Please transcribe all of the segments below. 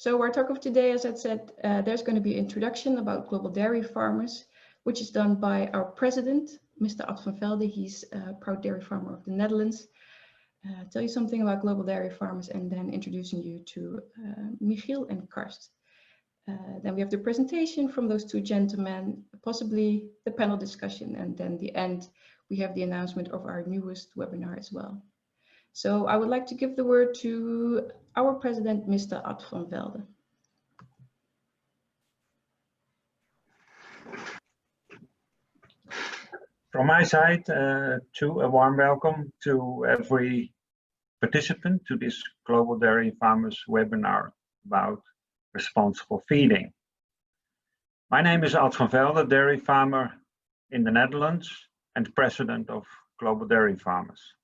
So our talk of today, as I said, there's going to be an introduction about global dairy farmers, which is done by our president, Mr. Ad van Velde. He's a proud dairy farmer of the Netherlands. Tell you something about global dairy farmers and then introducing you to Michiel and Karst. Then we have the presentation from those two gentlemen, possibly the panel discussion, and then the end, we have the announcement of our newest webinar as well. So I would like to give the word to our president, Mr. Ad van Velde. From my side, too, a warm welcome to every participant to this Global Dairy Farmers webinar about responsible feeding. My name is Ad van Velde, dairy farmer in the Netherlands and president of Global Dairy Farmers.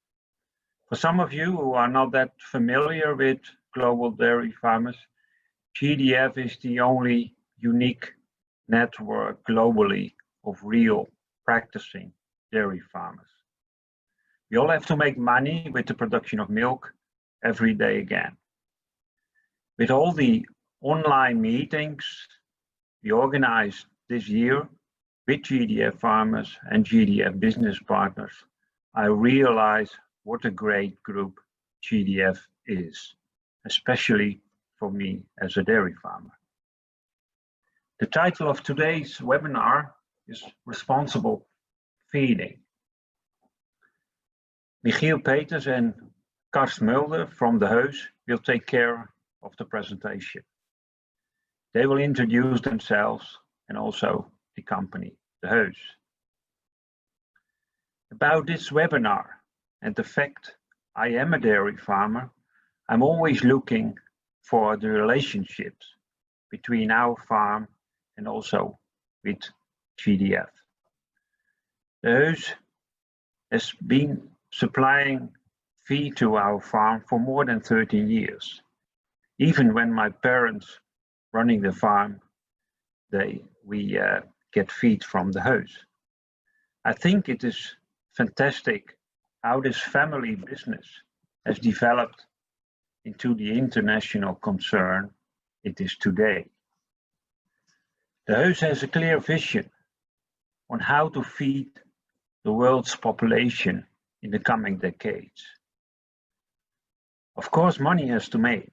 For some of you who are not that familiar with Global Dairy Farmers, GDF is the only unique network globally of real practicing dairy farmers. We all have to make money with the production of milk every day again. With all the online meetings we organized this year with GDF farmers and GDF business partners, I realize what a great group GDF is, especially for me as a dairy farmer. The title of today's webinar is Responsible Feeding. Michiel Peters and Karst Mulder from the Heus will take care of the presentation. They will introduce themselves and also the company, the Heus. About this webinar and the fact I am a dairy farmer, I'm always looking for the relationships between our farm and also with GDF. The Heus has been supplying feed to our farm for more than 13 years. Even when my parents running the farm, we get feed from the Heus. I think it is fantastic how this family business has developed into the international concern it is today. The Heus has a clear vision on how to feed the world's population in the coming decades. Of course, money has to be made,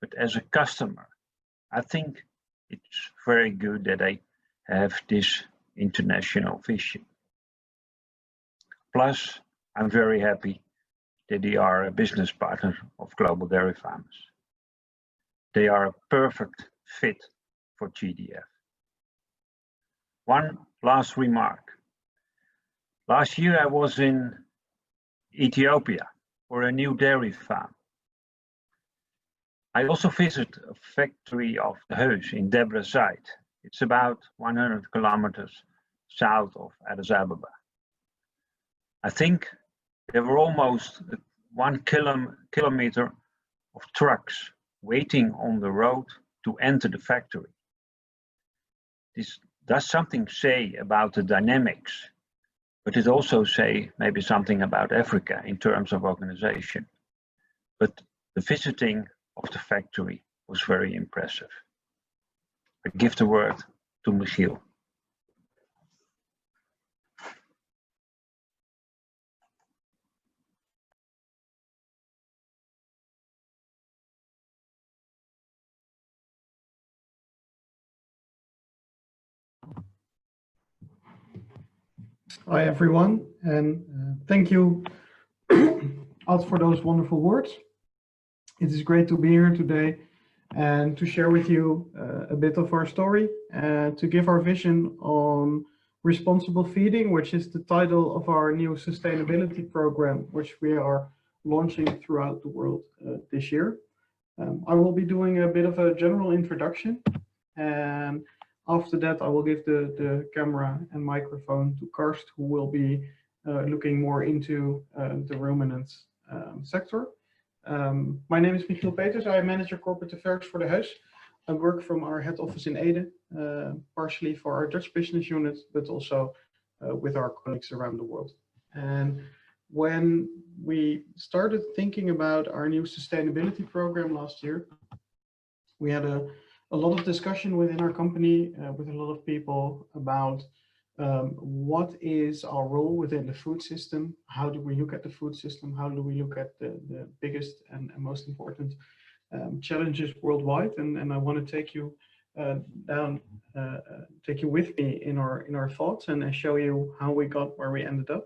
but as a customer, I think it's very good that they have this international vision. Plus, I'm very happy that they are a business partner of Global Dairy Farmers. They are a perfect fit for GDF. One last remark. Last year I was in Ethiopia for a new dairy farm. I also visited a factory of the Heus in Debre Zeit. It's about 100 kilometers south of Addis Ababa. I think there were almost 1 kilometer of trucks waiting on the road to enter the factory. This does something say about the dynamics, but it also say maybe something about Africa in terms of organization. But the visiting of the factory was very impressive. I give the word to Michiel. Hi everyone, and thank you Ad for those wonderful words. It is great to be here today and to share with you a bit of our story and to give our vision on responsible feeding, which is the title of our new sustainability program, which we are launching throughout the world this year. I will be doing a bit of a general introduction, and after that I will give the camera and microphone to Karst, who will be looking more into the ruminants sector. My name is Michiel Peters. I am Manager Corporate Affairs for the Heus. I work from our head office in Ede, partially for our Dutch business unit, but also with our colleagues around the world. And when we started thinking about our new sustainability program last year, We had a lot of discussion within our company with a lot of people about what is our role within the food system? How do we look at the food system? How do we look at the biggest and most important challenges worldwide? And I want to take you take you with me in our thoughts and show you how we got where we ended up.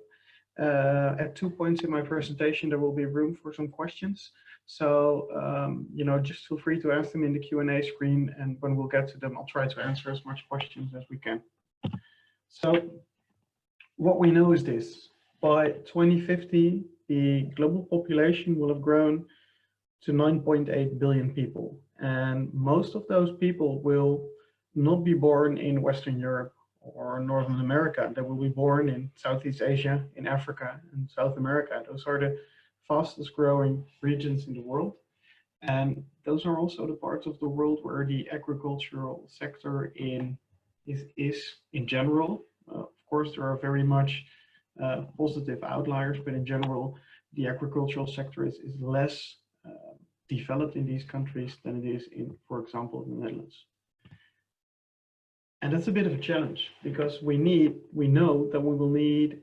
At 2 points in my presentation, there will be room for some questions. So, you know, just feel free to ask them in the Q&A screen, and when we'll get to them, I'll try to answer as much questions as we can. So, what we know is this: by 2050, the global population will have grown to 9.8 billion people, and most of those people will not be born in Western Europe or Northern America. They will be born in Southeast Asia, in Africa, and South America. Those are the fastest growing regions in the world. And those are also the parts of the world where the agricultural sector is in general. Of course, there are very much positive outliers, but in general, the agricultural sector is less developed in these countries than it is in, for example, in the Netherlands. And that's a bit of a challenge, because we know that we will need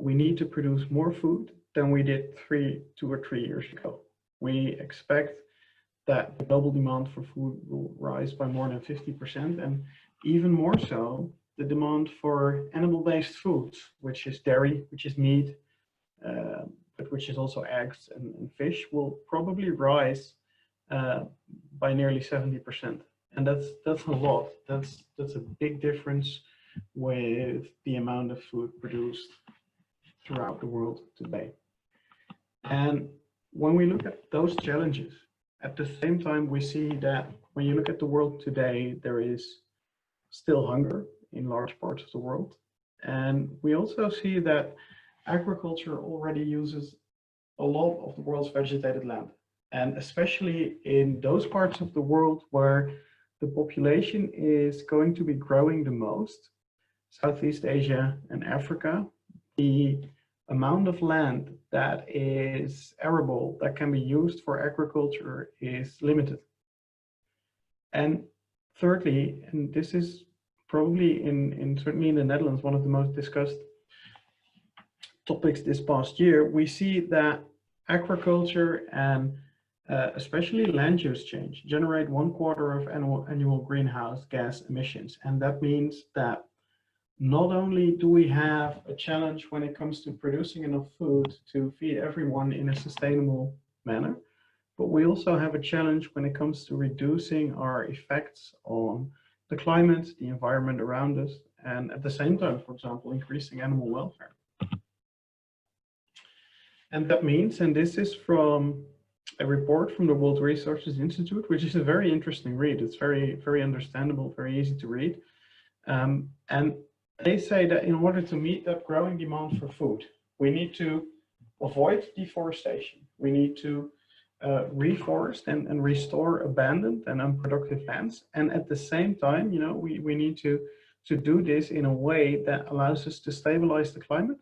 we need to produce more food than we did 2 or 3 years ago. We expect that the global demand for food will rise by more than 50%, and even more so, the demand for animal-based foods, which is dairy, which is meat, but which is also eggs and fish, will probably rise by nearly 70%. And that's a lot. That's a big difference with the amount of food produced throughout the world today. And when we look at those challenges, at the same time, we see that when you look at the world today, there is still hunger in large parts of the world. And we also see that agriculture already uses a lot of the world's vegetated land. And especially in those parts of the world where the population is going to be growing the most, Southeast Asia and Africa, the amount of land that is arable, that can be used for agriculture, is limited. And thirdly, and this is probably certainly in the Netherlands, one of the most discussed topics this past year, we see that agriculture and especially land use change generate 1/4 of annual greenhouse gas emissions. And that means that not only do we have a challenge when it comes to producing enough food to feed everyone in a sustainable manner, but we also have a challenge when it comes to reducing our effects on the climate, the environment around us, and at the same time, for example, increasing animal welfare. And that means, and this is from a report from the World Resources Institute, which is a very interesting read. It's very, very understandable, very easy to read. And they say that in order to meet that growing demand for food, we need to avoid deforestation. We need to reforest and restore abandoned and unproductive lands. And at the same time, you know, we need to do this in a way that allows us to stabilize the climate,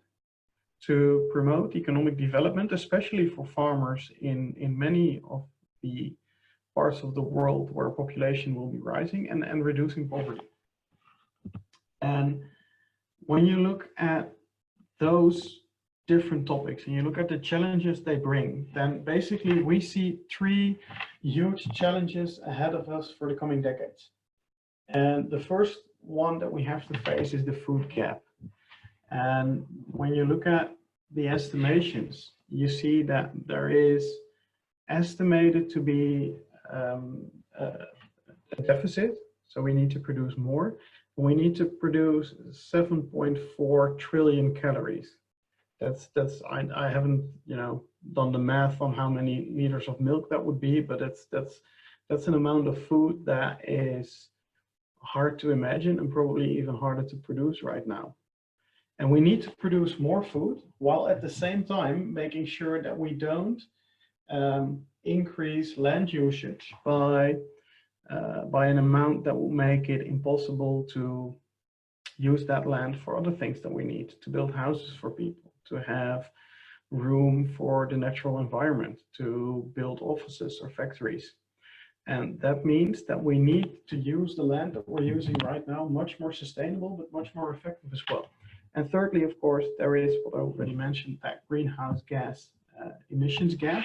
to promote economic development, especially for farmers in many of the parts of the world where population will be rising, and reducing poverty. And when you look at those different topics and you look at the challenges they bring, then basically we see 3 huge challenges ahead of us for the coming decades. And the first one that we have to face is the food gap. And when you look at the estimations, you see that there is estimated to be a deficit. So we need to produce more. We need to produce 7.4 trillion calories. I haven't, you know, done the math on how many liters of milk that would be, but that's an amount of food that is hard to imagine and probably even harder to produce right now. And we need to produce more food while at the same time making sure that we don't increase land usage by an amount that will make it impossible to use that land for other things that we need, to build houses for people, to have room for the natural environment, to build offices or factories. And that means that we need to use the land that we're using right now much more sustainable, but much more effective as well. And thirdly, of course, there is what I already mentioned, that greenhouse gas emissions gap.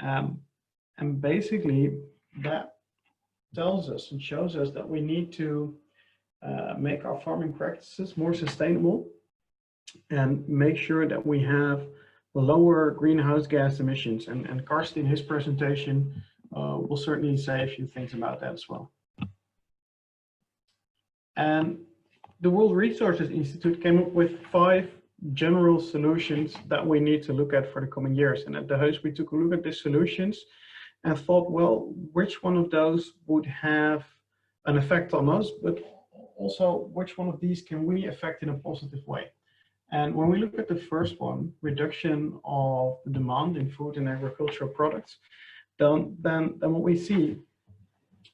And basically that tells us and shows us that we need to make our farming practices more sustainable and make sure that we have lower greenhouse gas emissions. And Karst in his presentation will certainly say a few things about that as well. And the World Resources Institute came up with 5 general solutions that we need to look at for the coming years. And at the Heus, we took a look at these solutions and thought, well, which one of those would have an effect on us, but also which one of these can we affect in a positive way? And when we look at the first one, reduction of the demand in food and agricultural products, then what we see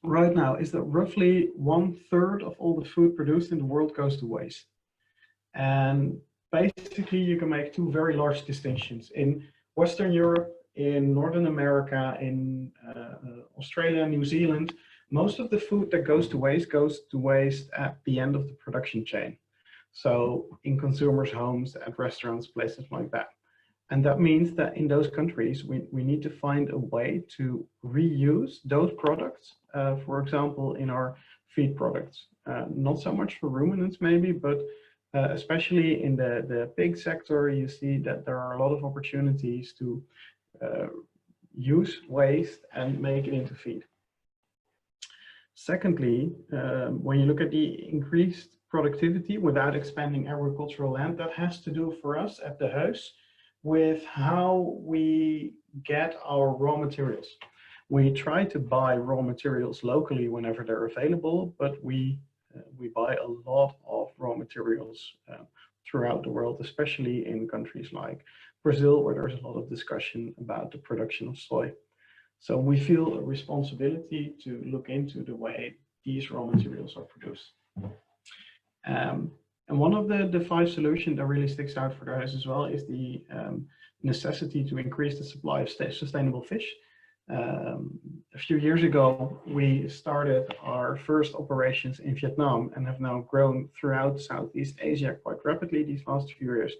right now is that roughly 1/3 of all the food produced in the world goes to waste. And basically you can make 2 very large distinctions. In Western Europe, in Northern America, in Australia, New Zealand, most of the food that goes to waste at the end of the production chain. So in consumers' homes, at restaurants, places like that. And that means that in those countries, we need to find a way to reuse those products, for example, in our feed products. Not so much for ruminants maybe, but especially in the pig sector, you see that there are a lot of opportunities to use waste and make it into feed. Secondly, when you look at the increased productivity without expanding agricultural land, that has to do for us at the Heus with how we get our raw materials. We try to buy raw materials locally whenever they're available, but we buy a lot of raw materials throughout the world, especially in countries like Brazil, where there's a lot of discussion about the production of soy. So we feel a responsibility to look into the way these raw materials are produced. And one of the 5 solutions that really sticks out for the Heus as well is the necessity to increase the supply of sustainable fish. A few years ago, we started our first operations in Vietnam and have now grown throughout Southeast Asia quite rapidly these last few years.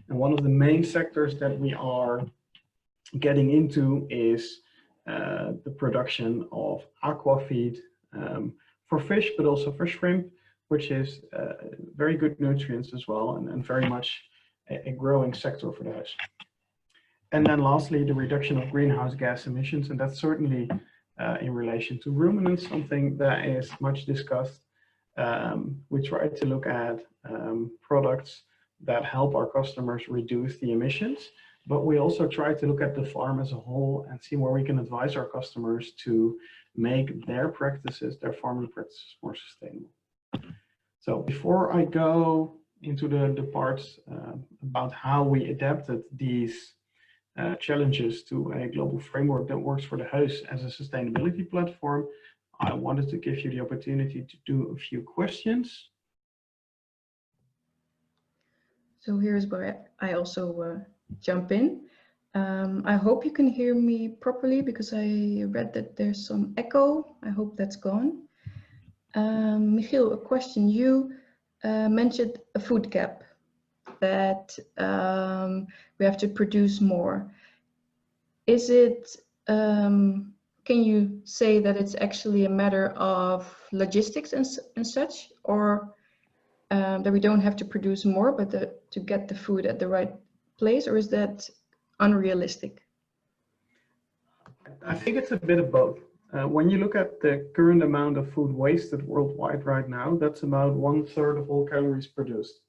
And one of the main sectors that we are getting into is the production of aqua feed for fish, but also for shrimp, which is very good nutrients as well, and very much a growing sector for the Heus. And then lastly, the reduction of greenhouse gas emissions, and that's certainly in relation to ruminants, something that is much discussed. We try to look at products that help our customers reduce the emissions, but we also try to look at the farm as a whole and see where we can advise our customers to make their practices, their farming practices, more sustainable. So before I go into the parts about how we adapted these challenges to a global framework that works for the Heus as a sustainability platform, I wanted to give you the opportunity to do a few questions. So here's where I also jump in. I hope you can hear me properly because I read that there's some echo. I hope that's gone. Michiel, a question. You mentioned a food gap, that we have to produce more. Is it, can you say that it's actually a matter of logistics and such, or that we don't have to produce more, but to get the food at the right place, or is that unrealistic? I think it's a bit of both. When you look at the current amount of food wasted worldwide right now, that's about 1/3 of all calories produced.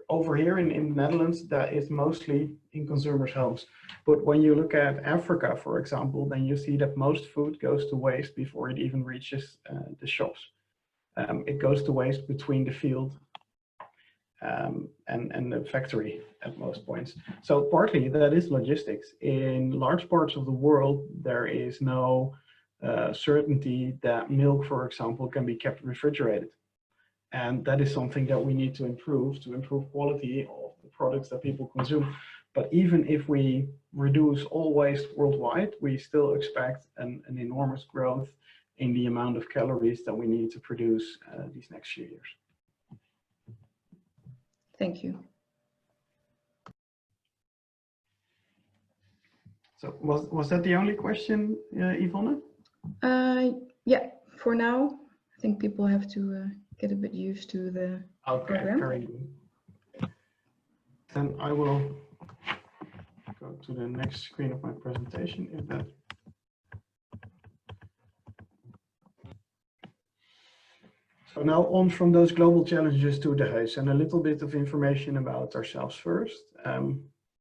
Over here in the Netherlands, that is mostly in consumers' homes. But when you look at Africa, for example, then you see that most food goes to waste before it even reaches the shops. It goes to waste between the field and the factory at most points. So partly that is logistics. In large parts of the world, there is no certainty that milk, for example, can be kept refrigerated. And that is something that we need to improve quality of the products that people consume. But even if we reduce all waste worldwide, we still expect an enormous growth in the amount of calories that we need to produce these next few years. Thank you. So was that the only question, Yvonne? Yeah, for now, I think people have to get a bit used to the program. Very good. Then I will go to the next screen of my presentation. If that. So now on from those global challenges to the Heus, and a little bit of information about ourselves first.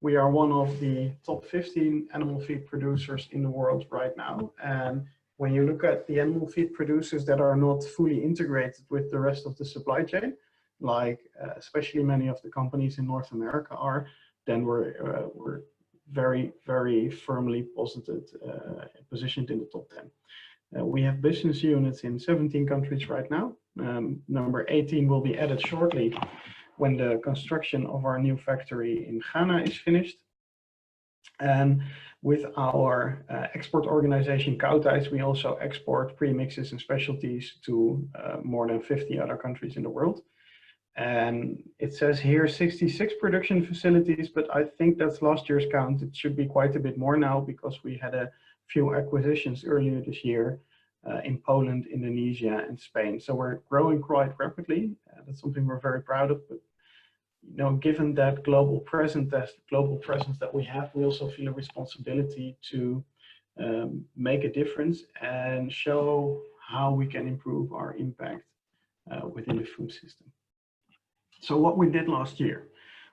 We are one of the top 15 animal feed producers in the world right now. And when you look at the animal feed producers that are not fully integrated with the rest of the supply chain, like especially many of the companies in North America are, then we're very, very firmly positioned in the top 10. We have business units in 17 countries right now. Number 18 will be added shortly when the construction of our new factory in Ghana is finished. And with our export organization Koudijs, we also export premixes and specialties to more than 50 other countries in the world. And it says here 66 production facilities, but I think that's last year's count. It should be quite a bit more now because we had a few acquisitions earlier this year in Poland, Indonesia, and Spain. So we're growing quite rapidly. That's something we're very proud of. But you know, given that global presence that we have, we also feel a responsibility to make a difference and show how we can improve our impact within the food system. So what we did last year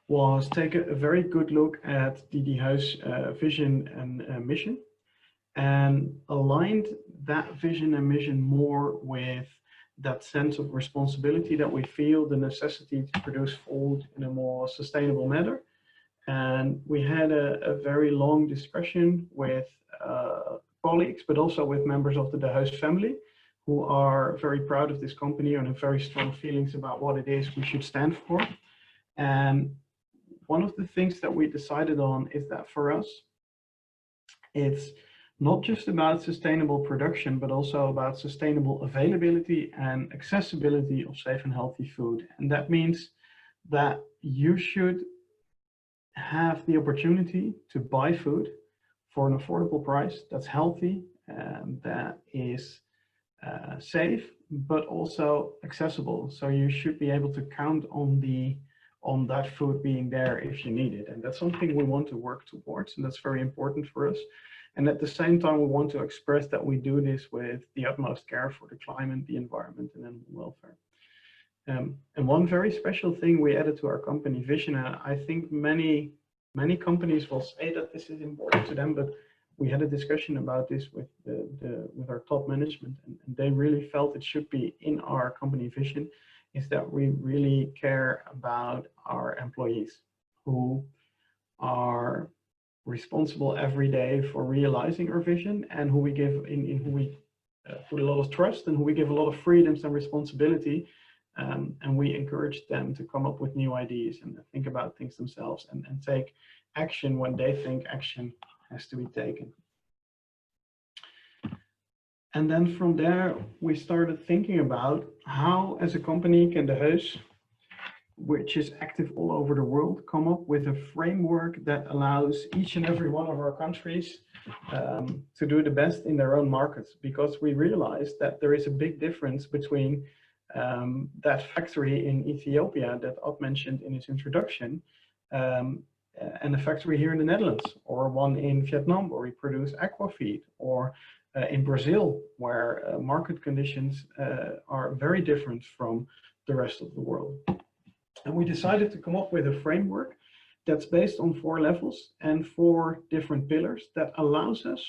was take a very good look at the Heus vision and mission, and aligned that vision and mission more with that sense of responsibility that we feel, the necessity to produce food in a more sustainable manner. And we had a very long discussion with colleagues, but also with members of the Heus family, who are very proud of this company and have very strong feelings about what it is we should stand for. And one of the things that we decided on is that for us, it's not just about sustainable production, but also about sustainable availability and accessibility of safe and healthy food. And that means that you should have the opportunity to buy food for an affordable price that's healthy and that is safe, but also accessible. So you should be able to count on that food being there if you need it. And that's something we want to work towards, and that's very important for us. And at the same time, we want to express that we do this with the utmost care for the climate, the environment, and animal welfare. And one very special thing we added to our company vision, and I think many companies will say that this is important to them, but we had a discussion about this with our top management, and they really felt it should be in our company vision, is that we really care about our employees who are responsible every day for realizing our vision, and who we give who we put a lot of trust, and who we give a lot of freedoms and responsibility, and we encourage them to come up with new ideas and think about things themselves, and take action when they think action has to be taken. And then from there, we started thinking about how, as a company, can the Heus, which is active all over the world, come up with a framework that allows each and every one of our countries to do the best in their own markets. Because we realized that there is a big difference between that factory in Ethiopia that Ad mentioned in his introduction, and a factory here in the Netherlands, or one in Vietnam where we produce aquafeed, or in Brazil, where market conditions are very different from the rest of the world. And we decided to come up with a framework that's based on 4 levels and 4 different pillars that allows us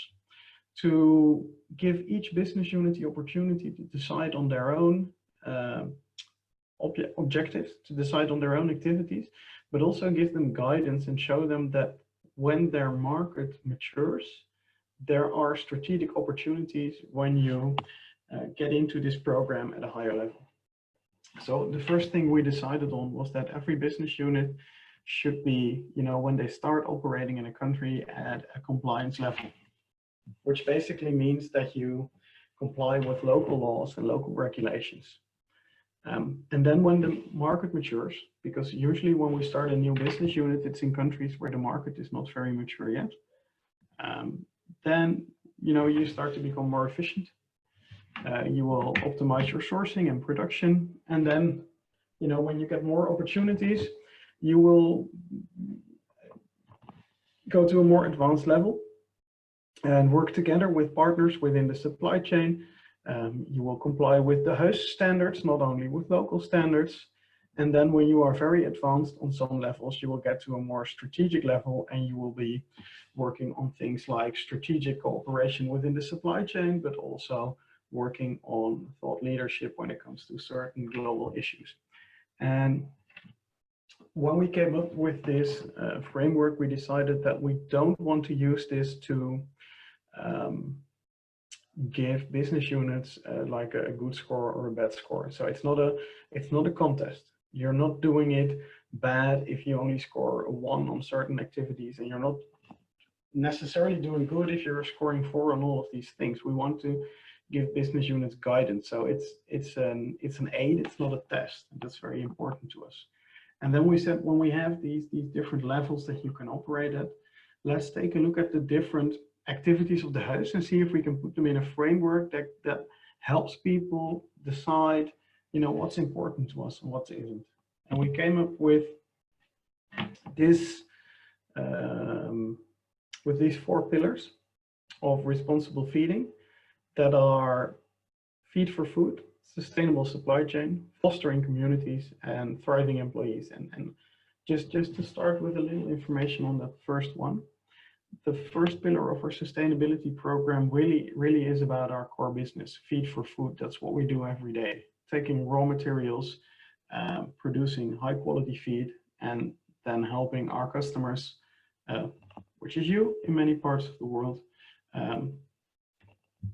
to give each business unit the opportunity to decide on their own objectives, to decide on their own activities, but also give them guidance and show them that when their market matures, there are strategic opportunities when you get into this program at a higher level. So the first thing we decided on was that every business unit should be, when they start operating in a country, at a compliance level, which basically means that you comply with local laws and local regulations. And then when the market matures, because usually when we start a new business unit, it's in countries where the market is not very mature yet, then you start to become more efficient. You will optimize your sourcing and production, and then when you get more opportunities, you will go to a more advanced level and work together with partners within the supply chain. You will comply with the Heus standards, not only with local standards. And then when you are very advanced on some levels, you will get to a more strategic level, and you will be working on things like strategic cooperation within the supply chain, but also working on thought leadership when it comes to certain global issues. And when we came up with this framework, we decided that we don't want to use this to give business units like a good score or a bad score. So it's not a contest. You're not doing it bad if you only score a 1 on certain activities, and you're not necessarily doing good if you're scoring 4 on all of these things. We want to give business units guidance. So it's an aid, it's not a test. And that's very important to us. And then we said, when we have these different levels that you can operate at, let's take a look at the different activities of the Heus and see if we can put them in a framework that helps people decide, what's important to us and what isn't. And we came up with this, with these 4 pillars of responsible feeding that are feed for food, sustainable supply chain, fostering communities, and thriving employees. And just to start with a little information on that first one. The first pillar of our sustainability program really is about our core business, feed for food. That's what we do every day, taking raw materials, producing high quality feed, and then helping our customers, which is you in many parts of the world,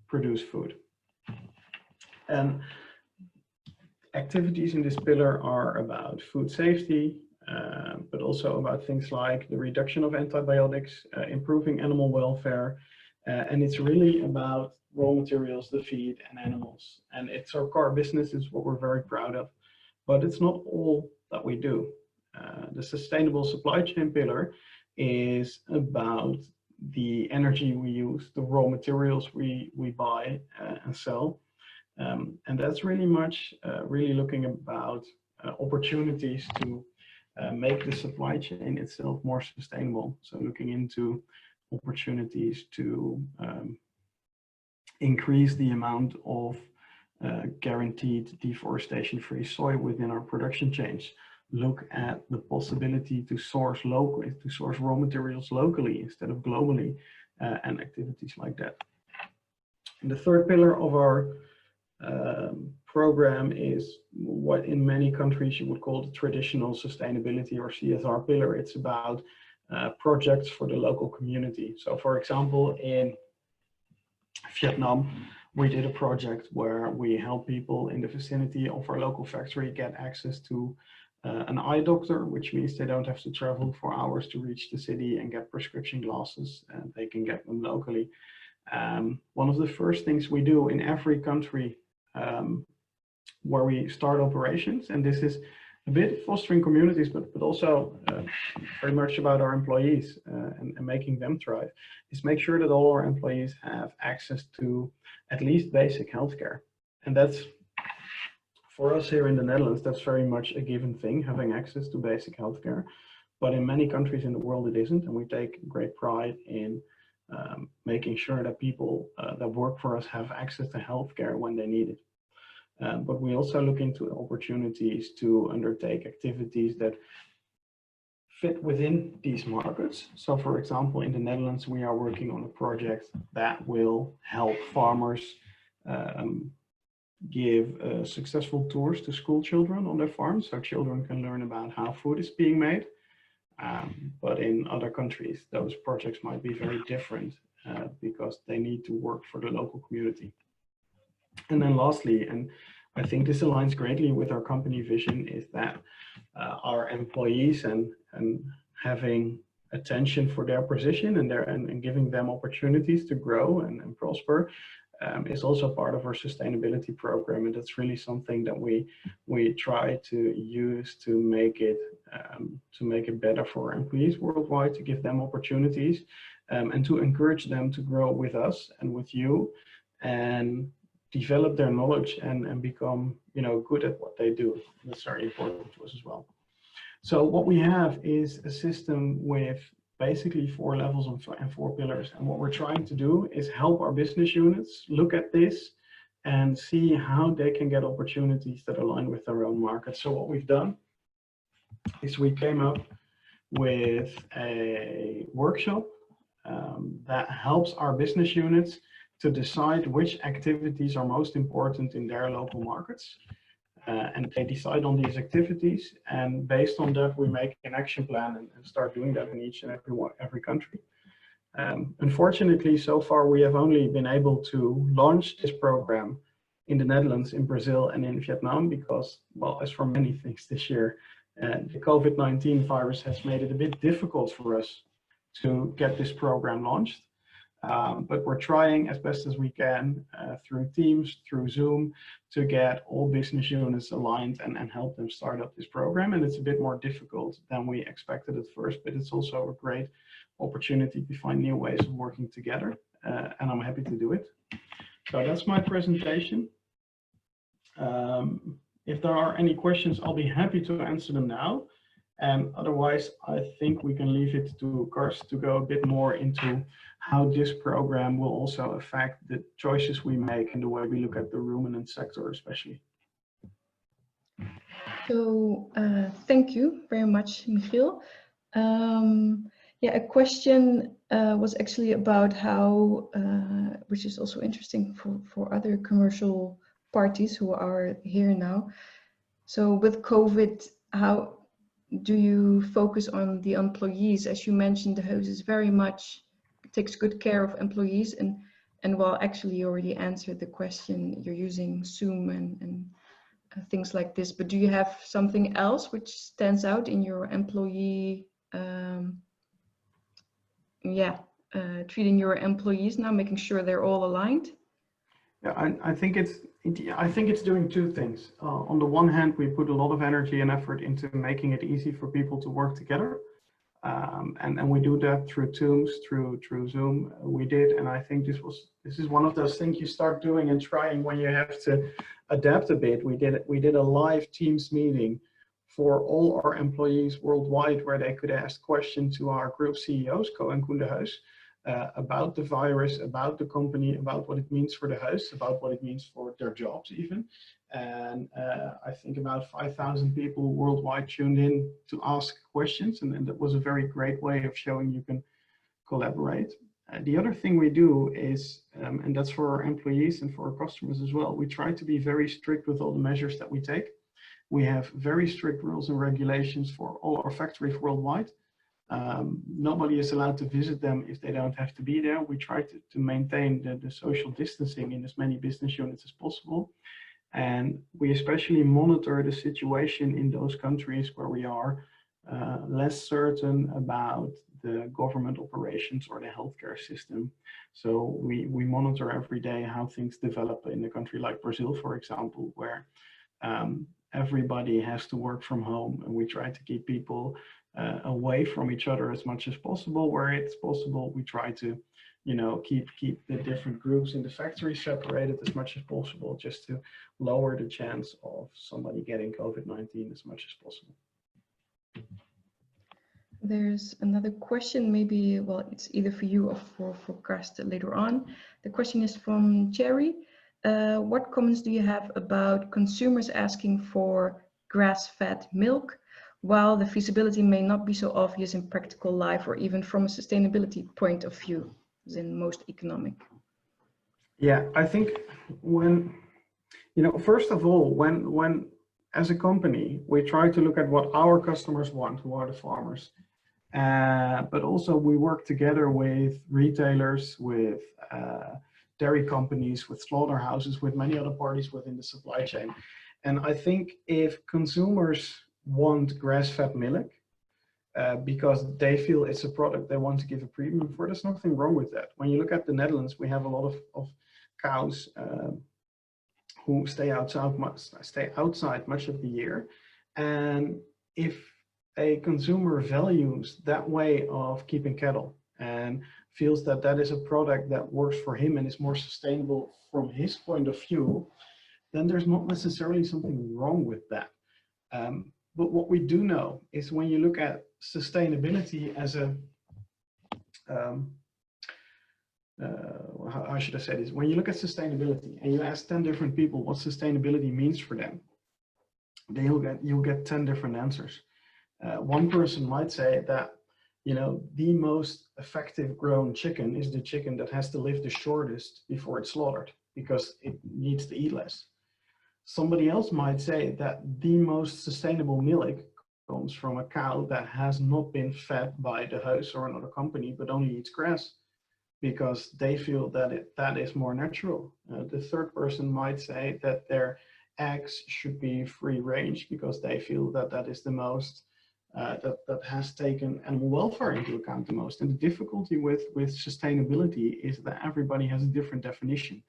produce food. And activities in this pillar are about food safety, but also about things like the reduction of antibiotics, improving animal welfare, and it's really about raw materials, the feed, and animals. And it's our core business, is what we're very proud of, but it's not all that we do. The sustainable supply chain pillar is about the energy we use, the raw materials we buy and sell. And that's really much really looking about opportunities to make the supply chain itself more sustainable. So looking into opportunities to increase the amount of guaranteed deforestation-free soy within our production chains. Look at the possibility to source locally, to source raw materials locally instead of globally, and activities like that. And the third pillar of our program is what in many countries you would call the traditional sustainability or CSR pillar. It's about projects for the local community. So for example, in Vietnam, we did a project where we help people in the vicinity of our local factory get access to an eye doctor, which means they don't have to travel for hours to reach the city and get prescription glasses, and they can get them locally. One of the first things we do in every country where we start operations, and this is a bit fostering communities, but also very much about our employees and making them thrive, is make sure that all our employees have access to at least basic healthcare. And that's, for us here in the Netherlands, that's very much a given thing, having access to basic healthcare. But in many countries in the world, it isn't, and we take great pride in making sure that people that work for us have access to healthcare when they need it. But we also look into opportunities to undertake activities that fit within these markets. So for example, in the Netherlands, we are working on a project that will help farmers give successful tours to school children on their farms, so children can learn about how food is being made. But in other countries, those projects might be very different because they need to work for the local community. And then lastly, and I think this aligns greatly with our company vision, is that our employees and and having attention for their position and giving them opportunities to grow and prosper is also part of our sustainability program, and that's really something that we try to use to make it better for our employees worldwide, to give them opportunities and to encourage them to grow with us and with you and develop their knowledge and become, you know, good at what they do. That's very important to us as well. So what we have is a system with basically 4 levels and 4 pillars. And what we're trying to do is help our business units look at this and see how they can get opportunities that align with their own market. So what we've done is we came up with a workshop that helps our business units to decide which activities are most important in their local markets. And they decide on these activities, and based on that we make an action plan and start doing that in each and every country. Unfortunately, so far we have only been able to launch this program in the Netherlands, in Brazil and in Vietnam because, well, as for many things this year, the COVID-19 virus has made it a bit difficult for us to get this program launched. But we're trying as best as we can through Teams, through Zoom, to get all business units aligned and help them start up this program. And it's a bit more difficult than we expected at first, but it's also a great opportunity to find new ways of working together. And I'm happy to do it. So that's my presentation. If there are any questions, I'll be happy to answer them now. And otherwise, I think we can leave it to Karst to go a bit more into how this program will also affect the choices we make and the way we look at the ruminant sector especially. So thank you very much, Michiel. Yeah, a question was actually about how, which is also interesting for other commercial parties who are here now. So with COVID, how do you focus on the employees? As you mentioned, the Heus is very much takes good care of employees, and well, actually you already answered the question. You're using Zoom and things like this, but do you have something else which stands out in your employee treating your employees now, making sure they're all aligned? Yeah, I think it's doing 2 things. On the one hand, we put a lot of energy and effort into making it easy for people to work together. And we do that through Teams, through Zoom. We did, and I think this is one of those things you start doing and trying when you have to adapt a bit. We did a live Teams meeting for all our employees worldwide, where they could ask questions to our group CEOs, Co and Koen de Heus, about the virus, about the company, about what it means for the Heus, about what it means for their jobs even. And I think about 5,000 people worldwide tuned in to ask questions, and that was a very great way of showing you can collaborate. The other thing we do is, and that's for our employees and for our customers as well, we try to be very strict with all the measures that we take. We have very strict rules and regulations for all our factories worldwide. Nobody is allowed to visit them if they don't have to be there. We try to maintain the social distancing in as many business units as possible. And we especially monitor the situation in those countries where we are less certain about the government operations or the healthcare system. So we monitor every day how things develop in a country like Brazil, for example, where everybody has to work from home, and we try to keep people away from each other as much as possible. Where it's possible, we try to, you know, keep the different groups in the factory separated as much as possible, just to lower the chance of somebody getting COVID-19 as much as possible. There's another question, maybe, well, it's either for you or for Karst later on. The question is from Jerry. What comments do you have about consumers asking for grass-fed milk, while the feasibility may not be so obvious in practical life or even from a sustainability point of view, as in most economic? Yeah, I think when, you know, first of all, when as a company, we try to look at what our customers want, who are the farmers, but also we work together with retailers, with dairy companies, with slaughterhouses, with many other parties within the supply chain. And I think if consumers want grass-fed milk, because they feel it's a product they want to give a premium for. There's nothing wrong with that. When you look at the Netherlands, we have a lot of cows who stay outside much of the year. And if a consumer values that way of keeping cattle and feels that that is a product that works for him and is more sustainable from his point of view, then there's not necessarily something wrong with that. But what we do know is when you look at sustainability as a, how should I say this? When you look at sustainability and you ask 10 different people what sustainability means for them, then you'll get 10 different answers. One person might say that, you know, the most effective grown chicken is the chicken that has to live the shortest before it's slaughtered because it needs to eat less. Somebody else might say that the most sustainable milk comes from a cow that has not been fed by the Heus or another company, but only eats grass because they feel that that is more natural. The third person might say that their eggs should be free range because they feel that that is the most, that has taken animal welfare into account the most. And the difficulty with sustainability is that everybody has a different definition.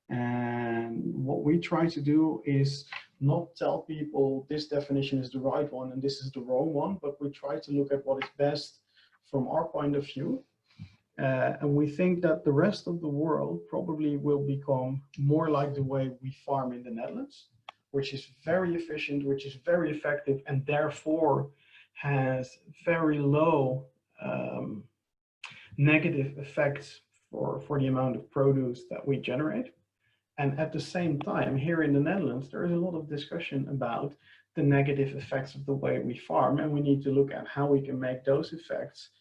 And what we try to do is not tell people this definition is the right one and this is the wrong one, but we try to look at what is best from our point of view. And we think that the rest of the world probably will become more like the way we farm in the Netherlands, which is very efficient, which is very effective, and therefore has very low negative effects for the amount of produce that we generate. And at the same time, here in the Netherlands, there is a lot of discussion about the negative effects of the way we farm, and we need to look at how we can make those effects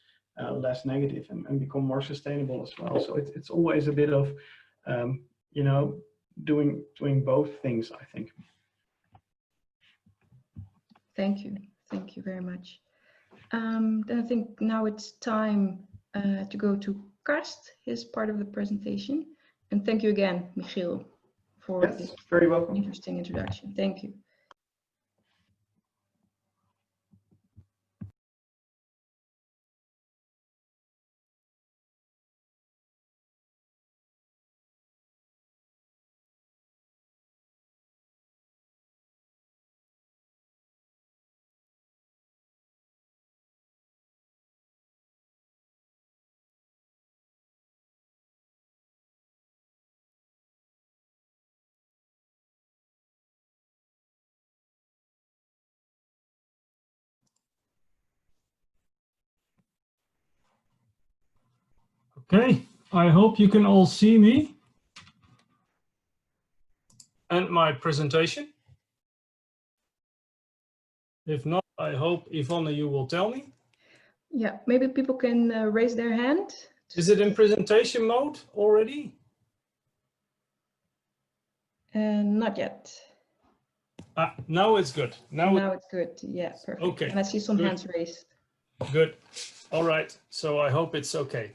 less negative and become more sustainable as well. So it's always a bit of, you know, doing both things, I think. Thank you very much. Then I think now it's time to go to Karst, his part of the presentation. And thank you again, Michiel, for this very welcome. Interesting introduction. Thank you. Okay, I hope you can all see me and my presentation. If not, I hope Yvonne, you will tell me. Yeah, maybe people can raise their hand. Is it in presentation mode already? Not yet. Now it's good. Now it's good. Yeah, perfect. Okay. And I see some hands raised. Good. All right. So I hope it's okay.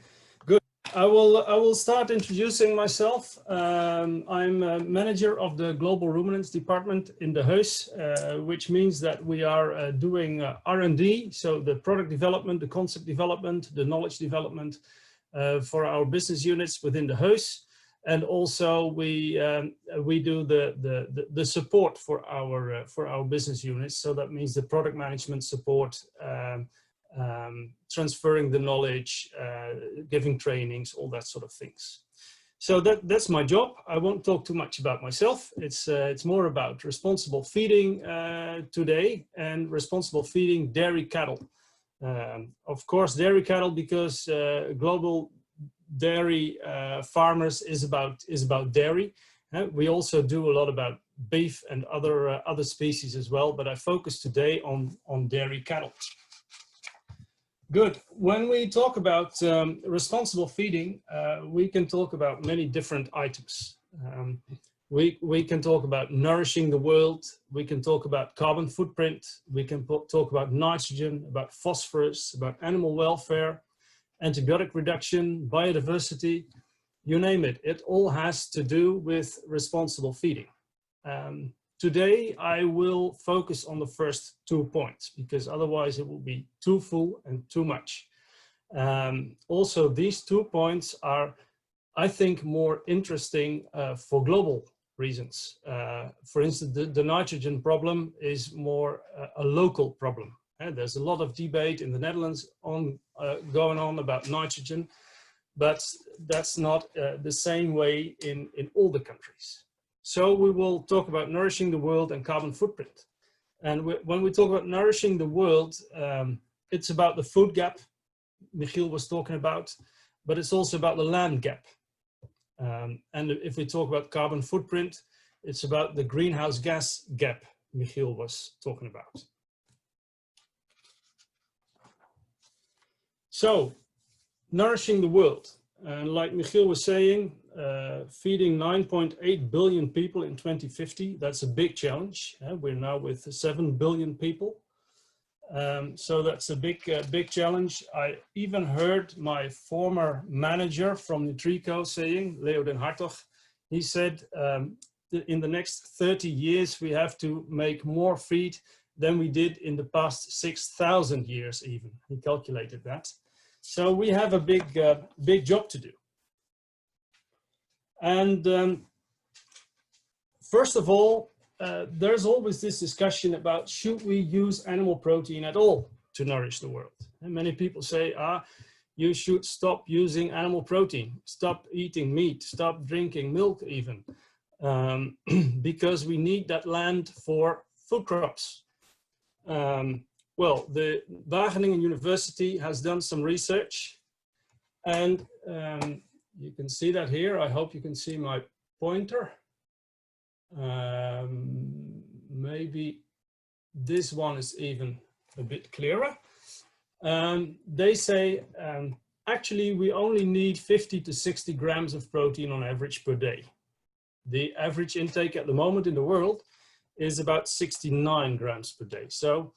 Good. I will start introducing myself. I'm a manager of the Global Ruminants Department in the Heus, which means that we are doing R&D, so the product development, the concept development, the knowledge development for our business units within the Heus. And also we do the support for our business units. So that means the product management support, transferring the knowledge, giving trainings, all that sort of things. So that's my job. I won't talk too much about myself. It's more about responsible feeding today, and responsible feeding dairy cattle. Of course, dairy cattle, because global dairy farmers is about dairy. We also do a lot about beef and other species as well, but I focus today on dairy cattle. Good. When we talk about responsible feeding, we can talk about many different items. We can talk about nourishing the world. We can talk about carbon footprint. We can talk about nitrogen, about phosphorus, about animal welfare, antibiotic reduction, biodiversity, you name it. It all has to do with responsible feeding. today I will focus on the first 2 points, because otherwise it will be too full and too much. Also, these 2 points are, I think, more interesting for global reasons. For instance, the nitrogen problem is more a local problem. And there's a lot of debate in the Netherlands going on about nitrogen, but that's not the same way in all the countries. So we will talk about nourishing the world and carbon footprint. And when we talk about nourishing the world, it's about the food gap Michiel was talking about, but it's also about the land gap. And if we talk about carbon footprint, it's about the greenhouse gas gap Michiel was talking about. So, nourishing the world. And like Michiel was saying, feeding 9.8 billion people in 2050, that's a big challenge. We're now with 7 billion people. So that's a big challenge. I even heard my former manager from Nutrico saying, Leo den Hartog, he said, in the next 30 years, we have to make more feed than we did in the past 6,000 years even. He calculated that. So we have a big job to do. And first of all, there's always this discussion about should we use animal protein at all to nourish the world? And many people say, you should stop using animal protein, stop eating meat, stop drinking milk even, because we need that land for food crops. Well, the Wageningen University has done some research, and you can see that here. I hope you can see my pointer. Maybe this one is even a bit clearer. They say actually we only need 50 to 60 grams of protein on average per day. The average intake at the moment in the world is about 69 grams per day. So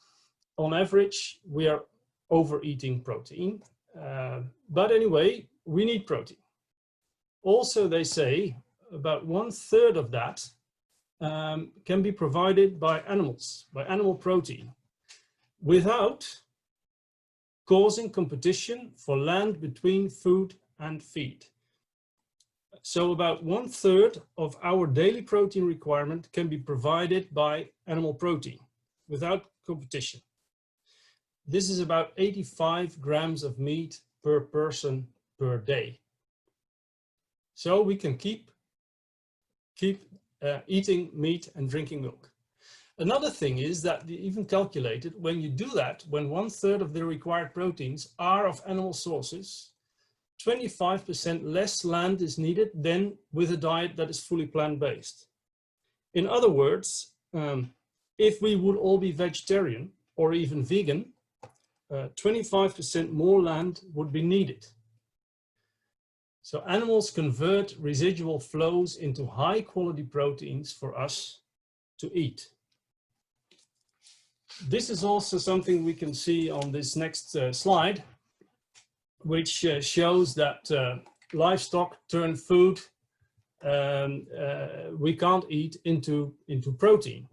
on average, we are overeating protein. But anyway, we need protein. Also, they say about 1/3 of that can be provided by animals, by animal protein, without causing competition for land between food and feed. So about 1/3 of our daily protein requirement can be provided by animal protein without competition. This is about 85 grams of meat per person per day. So we can keep eating meat and drinking milk. Another thing is that they even calculated when you do that, when 1/3 of the required proteins are of animal sources, 25% less land is needed than with a diet that is fully plant-based. In other words, if we would all be vegetarian or even vegan, 25% more land would be needed. So animals convert residual flows into high quality proteins for us to eat. This is also something we can see on this next slide, which shows that livestock turn food we can't eat into protein.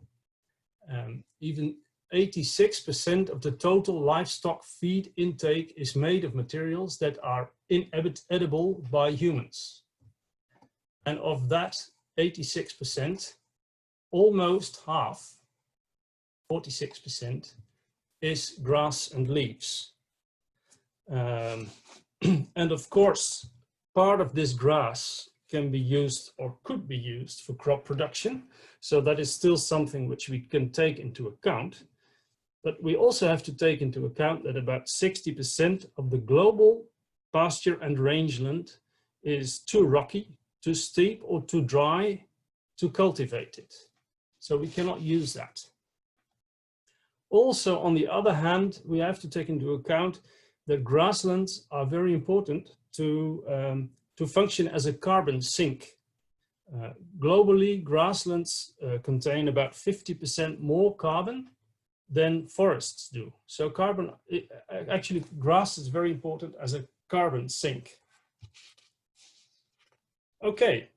Even 86% of the total livestock feed intake is made of materials that are inedible by humans. And of that 86%, almost half, 46%, is grass and leaves. And of course, part of this grass can be used or could be used for crop production. So that is still something which we can take into account. But we also have to take into account that about 60% of the global pasture and rangeland is too rocky, too steep, or too dry to cultivate it. So we cannot use that. Also, on the other hand, we have to take into account that grasslands are very important to function as a carbon sink. Globally, grasslands contain about 50% more carbon than forests do. So actually grass is very important as a carbon sink. Okay.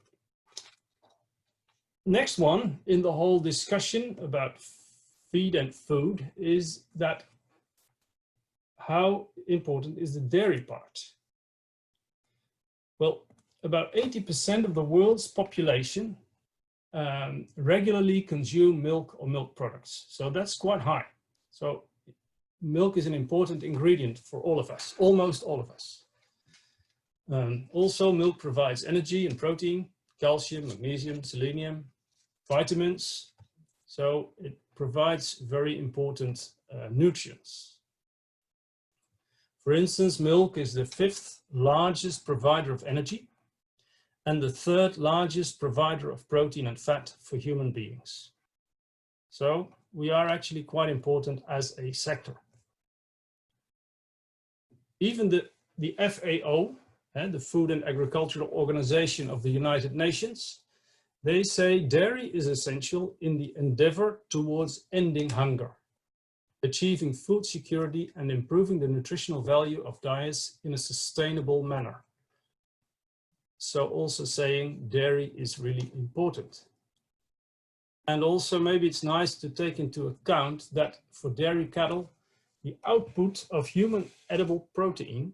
next one in the whole discussion about feed and food is that how important is the dairy part? Well, about 80% of the world's population regularly consume milk or milk products. So that's quite high. So milk is an important ingredient for all of us, almost all of us. Also, milk provides energy and protein, calcium, magnesium, selenium, vitamins. So it provides very important nutrients. For instance, milk is the 5th largest provider of energy and the 3rd largest provider of protein and fat for human beings. So we are actually quite important as a sector. Even the FAO, the Food and Agricultural Organization of the United Nations, they say dairy is essential in the endeavor towards ending hunger, achieving food security and improving the nutritional value of diets in a sustainable manner. So also saying dairy is really important. And also maybe it's nice to take into account that for dairy cattle, the output of human edible protein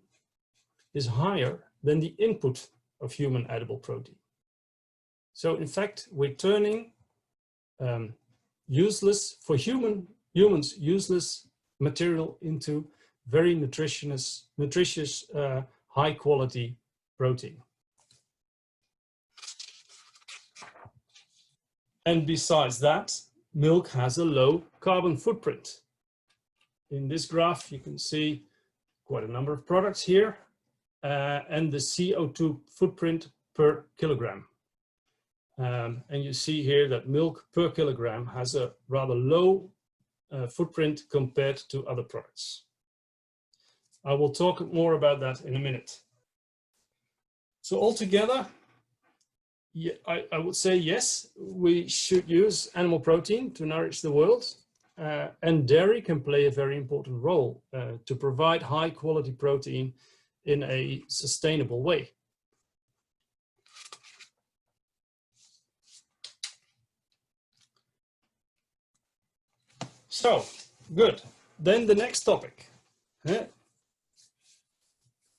is higher than the input of human edible protein. So in fact, we're turning useless, for humans, useless material into very nutritious, high quality protein. And besides that, milk has a low carbon footprint. In this graph, you can see quite a number of products here and the CO2 footprint per kilogram. And you see here that milk per kilogram has a rather low footprint compared to other products. I will talk more about that in a minute. So altogether, yeah, I would say yes, we should use animal protein to nourish the world, and dairy can play a very important role to provide high quality protein in a sustainable way. So, good. Then the next topic.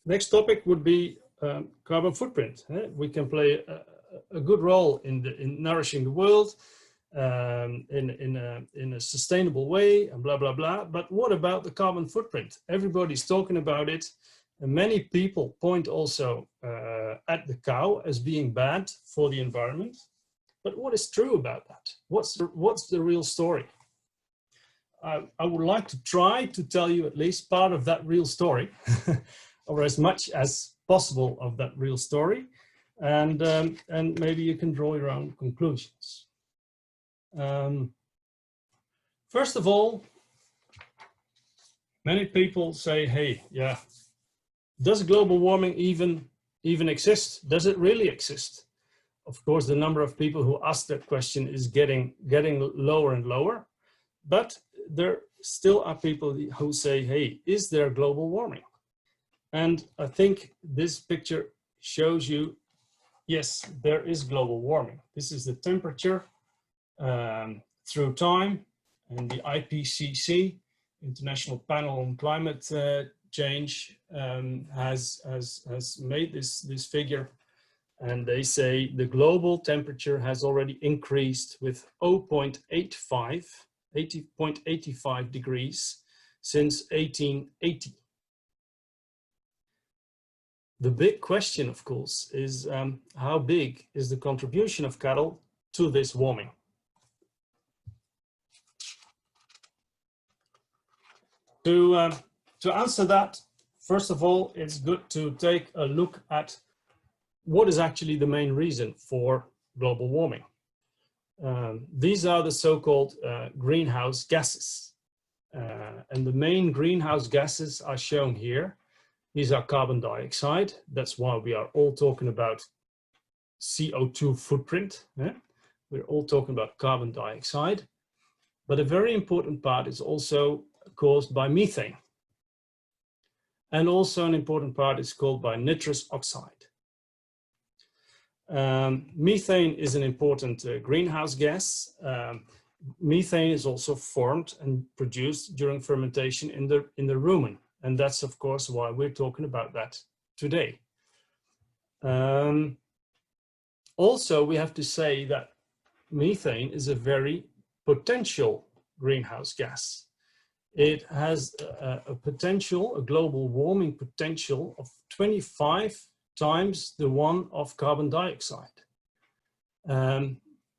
Next topic would be carbon footprint. We can play a good role in nourishing the world in a sustainable way and blah, blah, blah. But what about the carbon footprint? Everybody's talking about it. And many people point also at the cow as being bad for the environment. But what is true about that? What's the real story? I would like to try to tell you at least part of that real story, or as much as possible of that real story, and maybe you can draw your own conclusions. First of all, many people say, hey, yeah, does global warming even exist? Does it really exist? Of course, the number of people who ask that question is getting lower and lower, but there still are people who say, hey, is there global warming? And I think this picture shows you, yes, there is global warming. This is the temperature through time, and the IPCC, International Panel on Climate Change, has made this figure, and they say the global temperature has already increased with 80.85 degrees since 1880. The big question, of course, is how big is the contribution of cattle to this warming? To answer that, first of all, it's good to take a look at what is actually the main reason for global warming. These are the so-called greenhouse gases. And the main greenhouse gases are shown here. These are carbon dioxide. That's why we are all talking about CO2 footprint. We're all talking about carbon dioxide. But a very important part is also caused by methane. And also an important part is caused by nitrous oxide. Methane is an important greenhouse gas. Methane is also formed and produced during fermentation in the rumen. And that's, of course, why we're talking about that today. Also, we have to say that methane is a very potential greenhouse gas. It has a potential, a global warming potential of 25 times the one of carbon dioxide,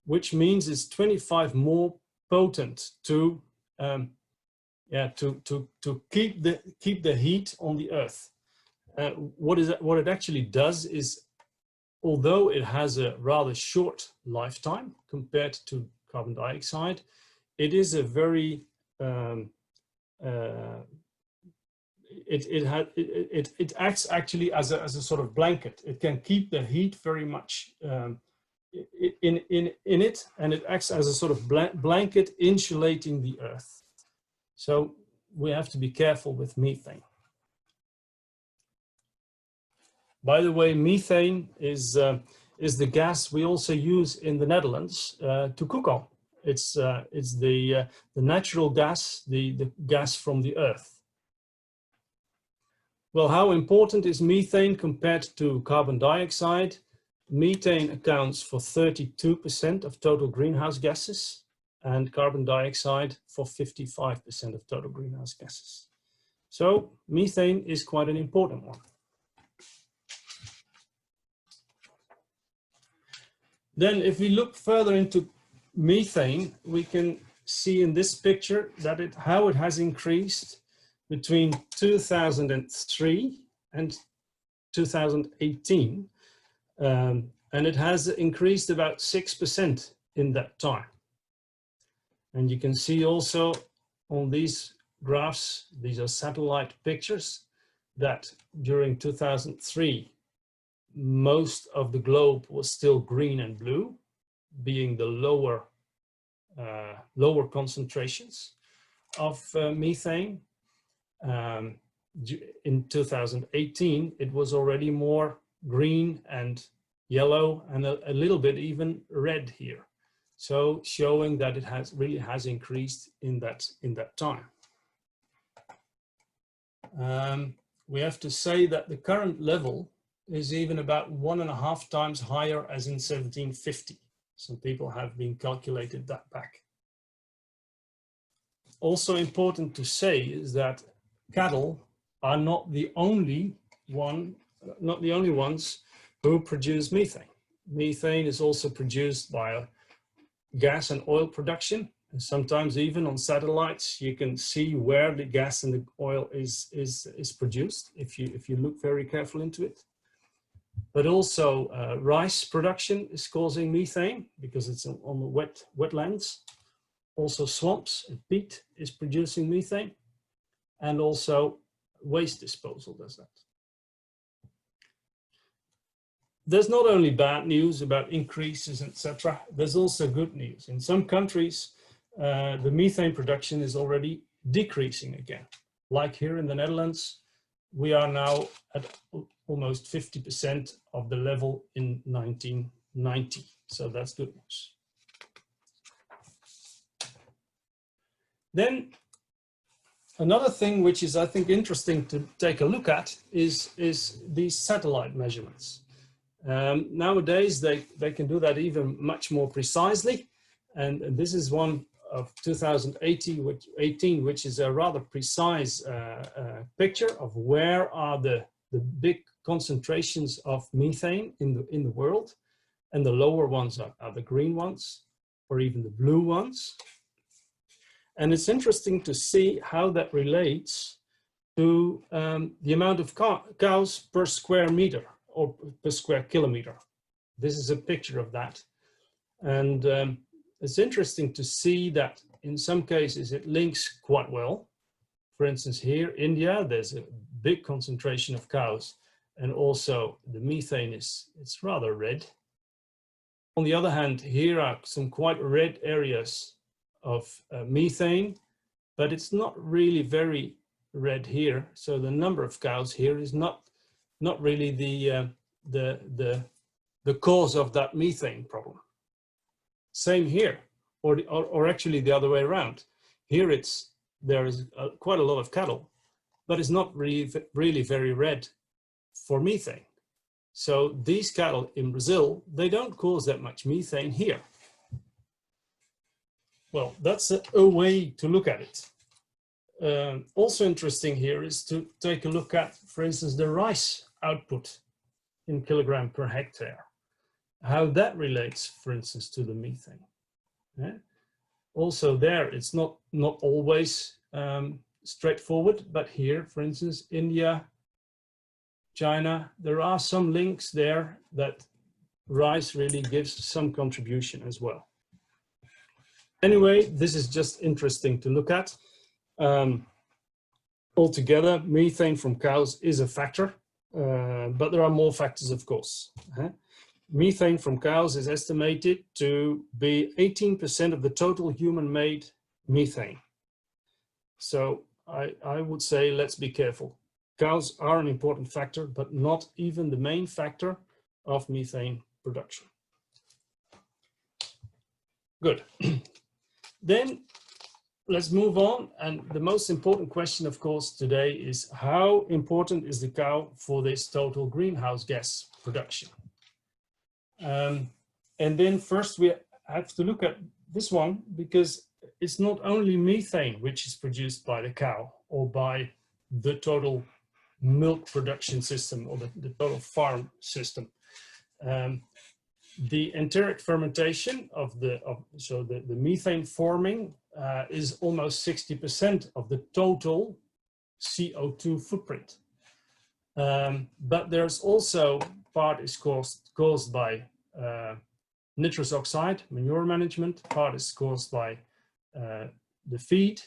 which means it's 25 more potent to keep the heat on the Earth. What it actually does is, although it has a rather short lifetime compared to carbon dioxide, it is a very it acts actually as a sort of blanket. It can keep the heat very much in it, and it acts as a sort of blanket insulating the Earth. So we have to be careful with methane. By the way, methane is the gas we also use in the Netherlands to cook on. It's the natural gas, the gas from the Earth. Well, how important is methane compared to carbon dioxide? Methane accounts for 32% of total greenhouse gases, and carbon dioxide for 55% of total greenhouse gases. So methane is quite an important one. Then if we look further into methane, we can see in this picture that how it has increased between 2003 and 2018. And it has increased about 6% in that time. And you can see also on these graphs, these are satellite pictures, that during 2003, most of the globe was still green and blue, being the lower concentrations of methane. In 2018, it was already more green and yellow and a little bit even red here. So showing that it really has increased in that time. We have to say that the current level is even about 1.5 times higher as in 1750. Some people have been calculated that back. Also important to say is that cattle are not the only ones who produce methane. Methane is also produced by gas and oil production, and sometimes even on satellites you can see where the gas and the oil is produced if you look very carefully into it. But also rice production is causing methane because it's on the wetlands. Also swamps and peat is producing methane, and also waste disposal does that. There's not only bad news about increases, etc. There's also good news. In some countries, the methane production is already decreasing again. Like here in the Netherlands, we are now at almost 50% of the level in 1990. So that's good news. Then another thing which is, I think, interesting to take a look at is these satellite measurements. Nowadays, they can do that even much more precisely. And this is one of 2018, which is a rather precise picture of where are the big concentrations of methane in the world. And the lower ones are the green ones, or even the blue ones. And it's interesting to see how that relates to the amount of cows per square meter or per square kilometer. This is a picture of that. And it's interesting to see that in some cases it links quite well. For instance, here, India, there's a big concentration of cows, and also the methane it's rather red. On the other hand, here are some quite red areas of methane, but it's not really very red here. So the number of cows here is not really the the cause of that methane problem. Same here, or actually the other way around. Here there is quite a lot of cattle, but it's not really very red for methane. So these cattle in Brazil, they don't cause that much methane here. Well, that's a way to look at it. Also interesting here is to take a look at, for instance, the rice output in kilogram per hectare, how that relates, for instance, to the methane. Yeah? Also there, it's not always straightforward, but here, for instance, India, China, there are some links there that rice really gives some contribution as well. Anyway, this is just interesting to look at. Altogether, methane from cows is a factor, but there are more factors, of course. Methane from cows is estimated to be 18% of the total human-made methane. So I would say let's be careful. Cows are an important factor, but not even the main factor of methane production. Good. Then let's move on. And the most important question, of course, today is how important is the cow for this total greenhouse gas production? And then first we have to look at this one, because it's not only methane which is produced by the cow or by the total milk production system or the total farm system. The enteric fermentation of the methane forming is almost 60% of the total CO2 footprint. But there's also part is caused by nitrous oxide, manure management, part is caused by the feed,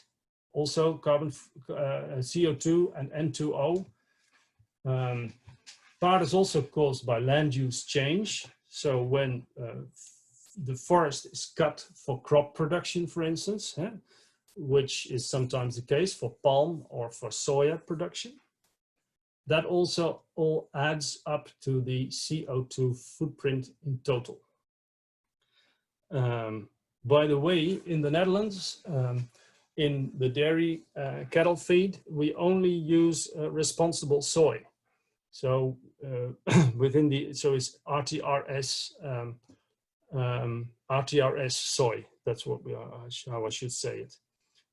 also carbon, CO2 and N2O. Part is also caused by land use change. So when the forest is cut for crop production, for instance, which is sometimes the case for palm or for soya production, that also all adds up to the CO2 footprint in total. By the way, in the Netherlands, in the dairy cattle feed, we only use responsible soy. So within the, so it's RTRS, RTRS soy. That's what we are, how I should say it.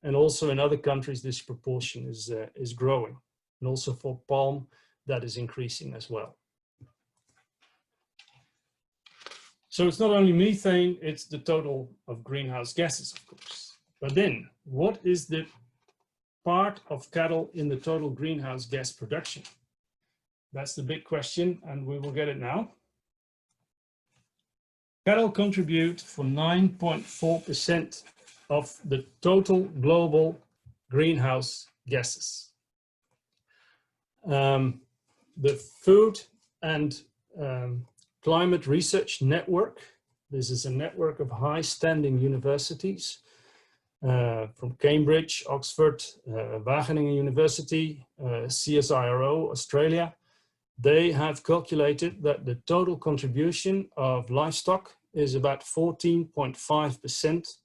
And also in other countries, this proportion is growing. And also for palm, that is increasing as well. So it's not only methane, it's the total of greenhouse gases, of course. But then, what is the part of cattle in the total greenhouse gas production? That's the big question, and we will get it now. Cattle contribute for 9.4% of the total global greenhouse gases. The Food and Climate Research Network, this is a network of high-standing universities from Cambridge, Oxford, Wageningen University, CSIRO, Australia. They have calculated that the total contribution of livestock is about 14.5%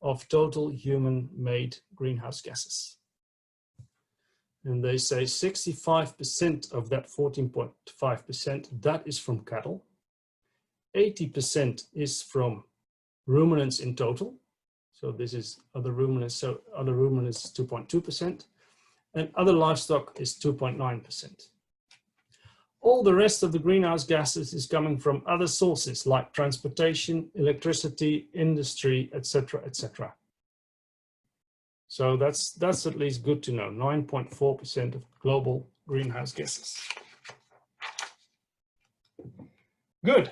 of total human-made greenhouse gases. And they say 65% of that 14.5%, that is from cattle. 80% is from ruminants in total. So this is other ruminants, so other ruminants is 2.2%, and other livestock is 2.9%. All the rest of the greenhouse gases is coming from other sources like transportation, electricity, industry, etc., etc. So that's at least good to know, 9.4% of global greenhouse gases. Good.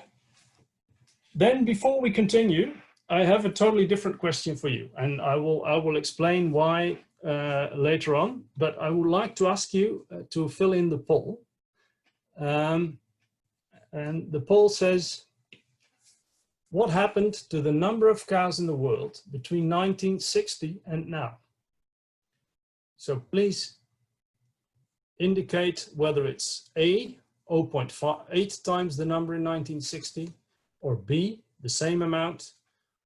Then before we continue, I have a totally different question for you, and I will explain why later on, but I would like to ask you to fill in the poll. And the poll says, what happened to the number of cows in the world between 1960 and now? So please indicate whether it's A, 0.8 times the number in 1960, or B, the same amount,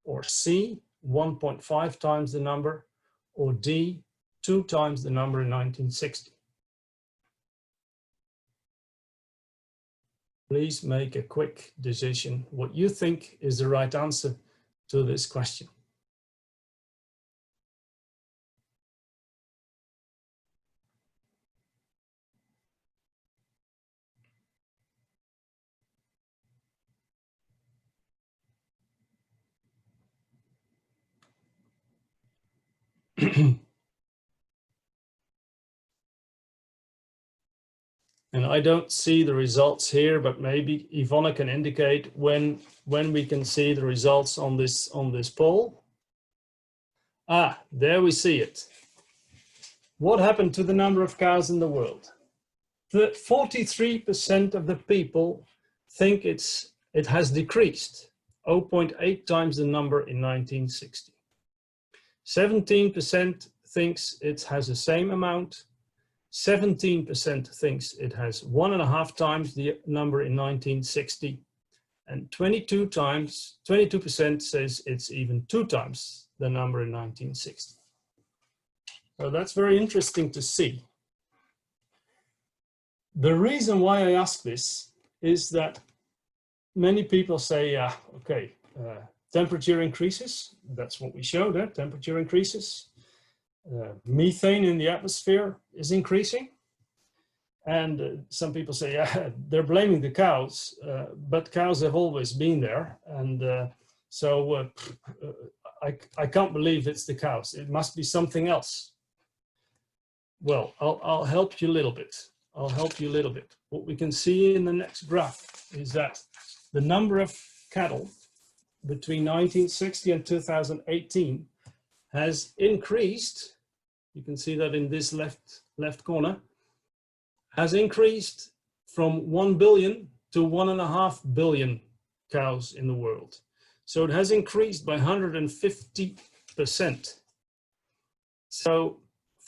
or C, 1.5 times the number, or D, 2 times the number in 1960. Please make a quick decision what you think is the right answer to this question. And I don't see the results here, but maybe Yvonne can indicate when we can see the results on this poll. Ah, there we see it. What happened to the number of cows in the world? 43% of the people think it has decreased, 0.8 times the number in 1960. 17% thinks it has the same amount. 17% thinks it has 1.5 times the number in 1960, and 22% says it's even 2 times the number in 1960. So that's very interesting to see. The reason why I ask this is that many people say, okay, temperature increases. That's what we showed, temperature increases. Methane in the atmosphere is increasing, and some people say, yeah, they're blaming the cows, but cows have always been there, and so I can't believe it's the cows. It must be something else. Well, I'll help you a little bit. I'll help you a little bit. What we can see in the next graph is that the number of cattle between 1960 and 2018 has increased. You can see that in this left corner, has increased from 1 billion to 1.5 billion cows in the world. So it has increased by 150%. So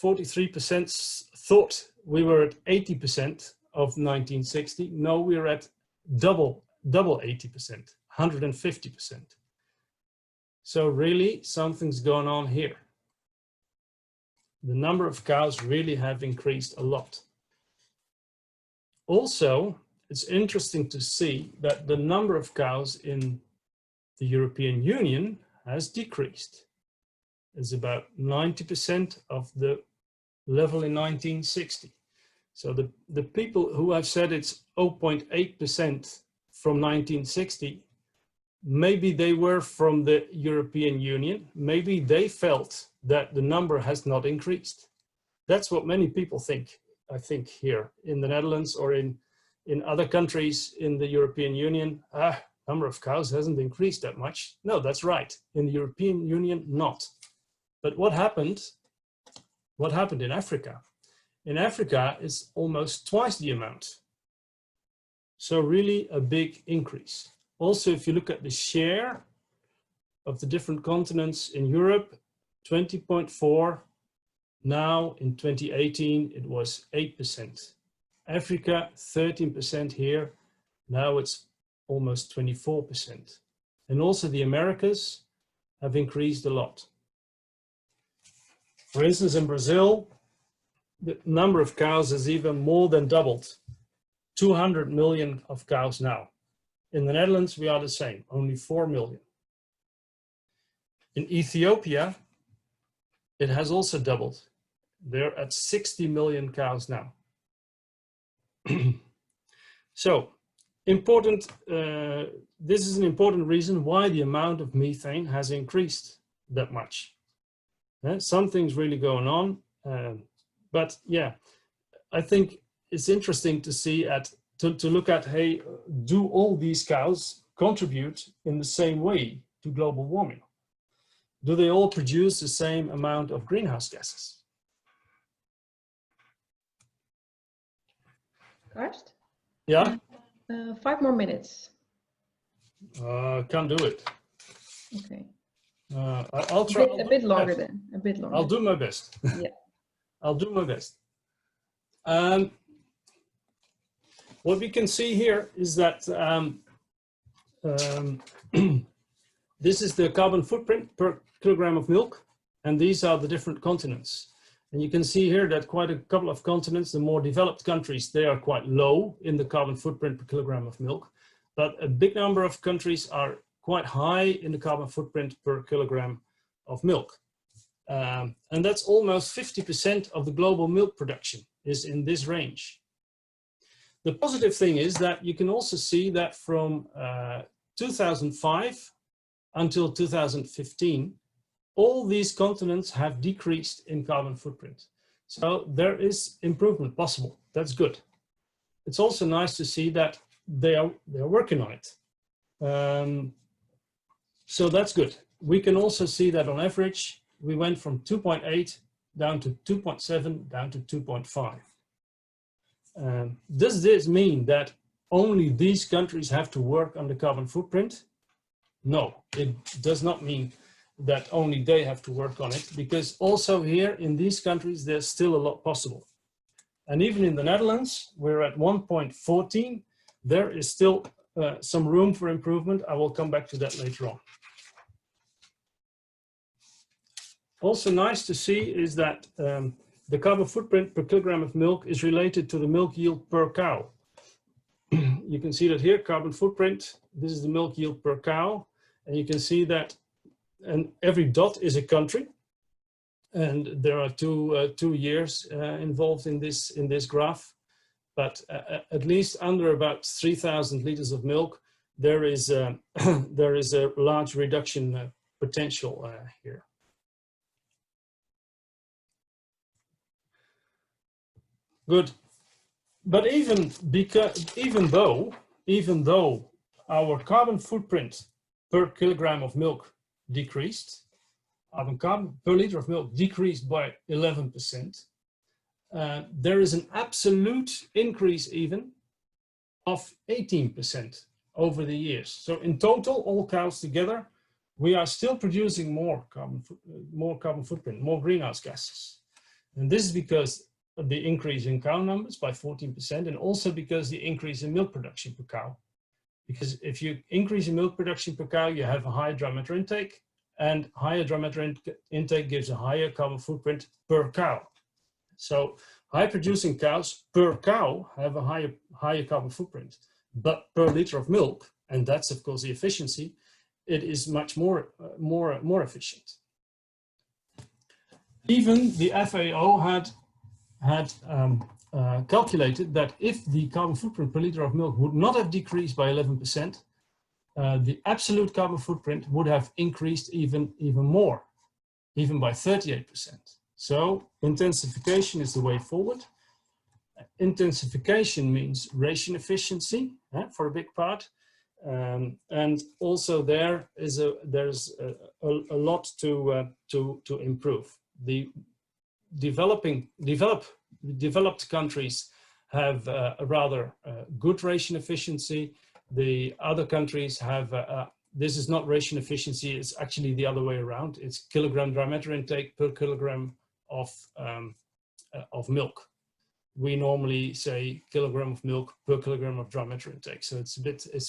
43% thought we were at 80% of 1960. No, we're at double 80%, 150%. So really something's going on here. The number of cows really have increased a lot. Also, it's interesting to see that the number of cows in the European Union has decreased. It's about 90% of the level in 1960. So the people who have said it's 0.8% from 1960, maybe they were from the European Union. Maybe they felt that the number has not increased. That's what many people think, I think, here in the Netherlands or in other countries in the European Union. Number of cows hasn't increased that much. No, that's right. In the European Union, not. But what happened? What happened in Africa? In Africa, it's almost twice the amount. So really a big increase. Also, if you look at the share of the different continents in Europe, 20.4. Now in 2018, it was 8%. Africa, 13% here. Now it's almost 24%. And also the Americas have increased a lot. For instance, in Brazil, the number of cows has even more than doubled. 200 million of cows now. In the Netherlands, we are the same, only 4 million. In Ethiopia, it has also doubled. They're at 60 million cows now. So, important. This is an important reason why the amount of methane has increased that much. Something's really going on. But yeah, I think it's interesting to see to look at, hey, do all these cows contribute in the same way to global warming? Do they all produce the same amount of greenhouse gases? Karst? Yeah? 5 more minutes. Can't do it. Okay. I'll try. A bit longer then. A bit longer. I'll do my best. Yeah. I'll do my best. What we can see here is that this is the carbon footprint per kilogram of milk, and these are the different continents. And you can see here that quite a couple of continents, the more developed countries, they are quite low in the carbon footprint per kilogram of milk, but a big number of countries are quite high in the carbon footprint per kilogram of milk. And that's almost 50% of the global milk production is in this range. The positive thing is that you can also see that from 2005 until 2015, all these continents have decreased in carbon footprint. So there is improvement possible. That's good. It's also nice to see that they are working on it. So that's good. We can also see that on average, we went from 2.8 down to 2.7 down to 2.5. Does this mean that only these countries have to work on the carbon footprint? No, it does not mean that only they have to work on it, because also here in these countries, there's still a lot possible. And even in the Netherlands, we're at 1.14. There is still some room for improvement. I will come back to that later on. Also nice to see is that the carbon footprint per kilogram of milk is related to the milk yield per cow. You can see that here, carbon footprint, this is the milk yield per cow. And you can see that, and every dot is a country. And there are two years involved in this graph. But at least under about 3,000 liters of milk, there is a large reduction potential here. Good, but even though our carbon footprint per kilogram of milk decreased, carbon per liter of milk decreased by 11%, there is an absolute increase even of 18% over the years. So in total, all cows together, we are still producing more carbon footprint, more greenhouse gases, and this is because of the increase in cow numbers by 14%, and also because the increase in milk production per cow. Because if you increase in milk production per cow, you have a higher dry matter intake, and higher dry matter intake gives a higher carbon footprint per cow. So high producing cows per cow have a higher carbon footprint, but per liter of milk, and that's of course the efficiency, it is much more efficient. Even the FAO had calculated that if the carbon footprint per liter of milk would not have decreased by 11%, the absolute carbon footprint would have increased even more, even by 38%. So intensification is the way forward. Intensification means ration efficiency for a big part, and also there's a lot to improve. The developed countries have a rather good ration efficiency. The other countries have, this is not ration efficiency, it's actually the other way around. It's kilogram dry matter intake per kilogram of milk. We normally say kilogram of milk per kilogram of dry matter intake. So it's a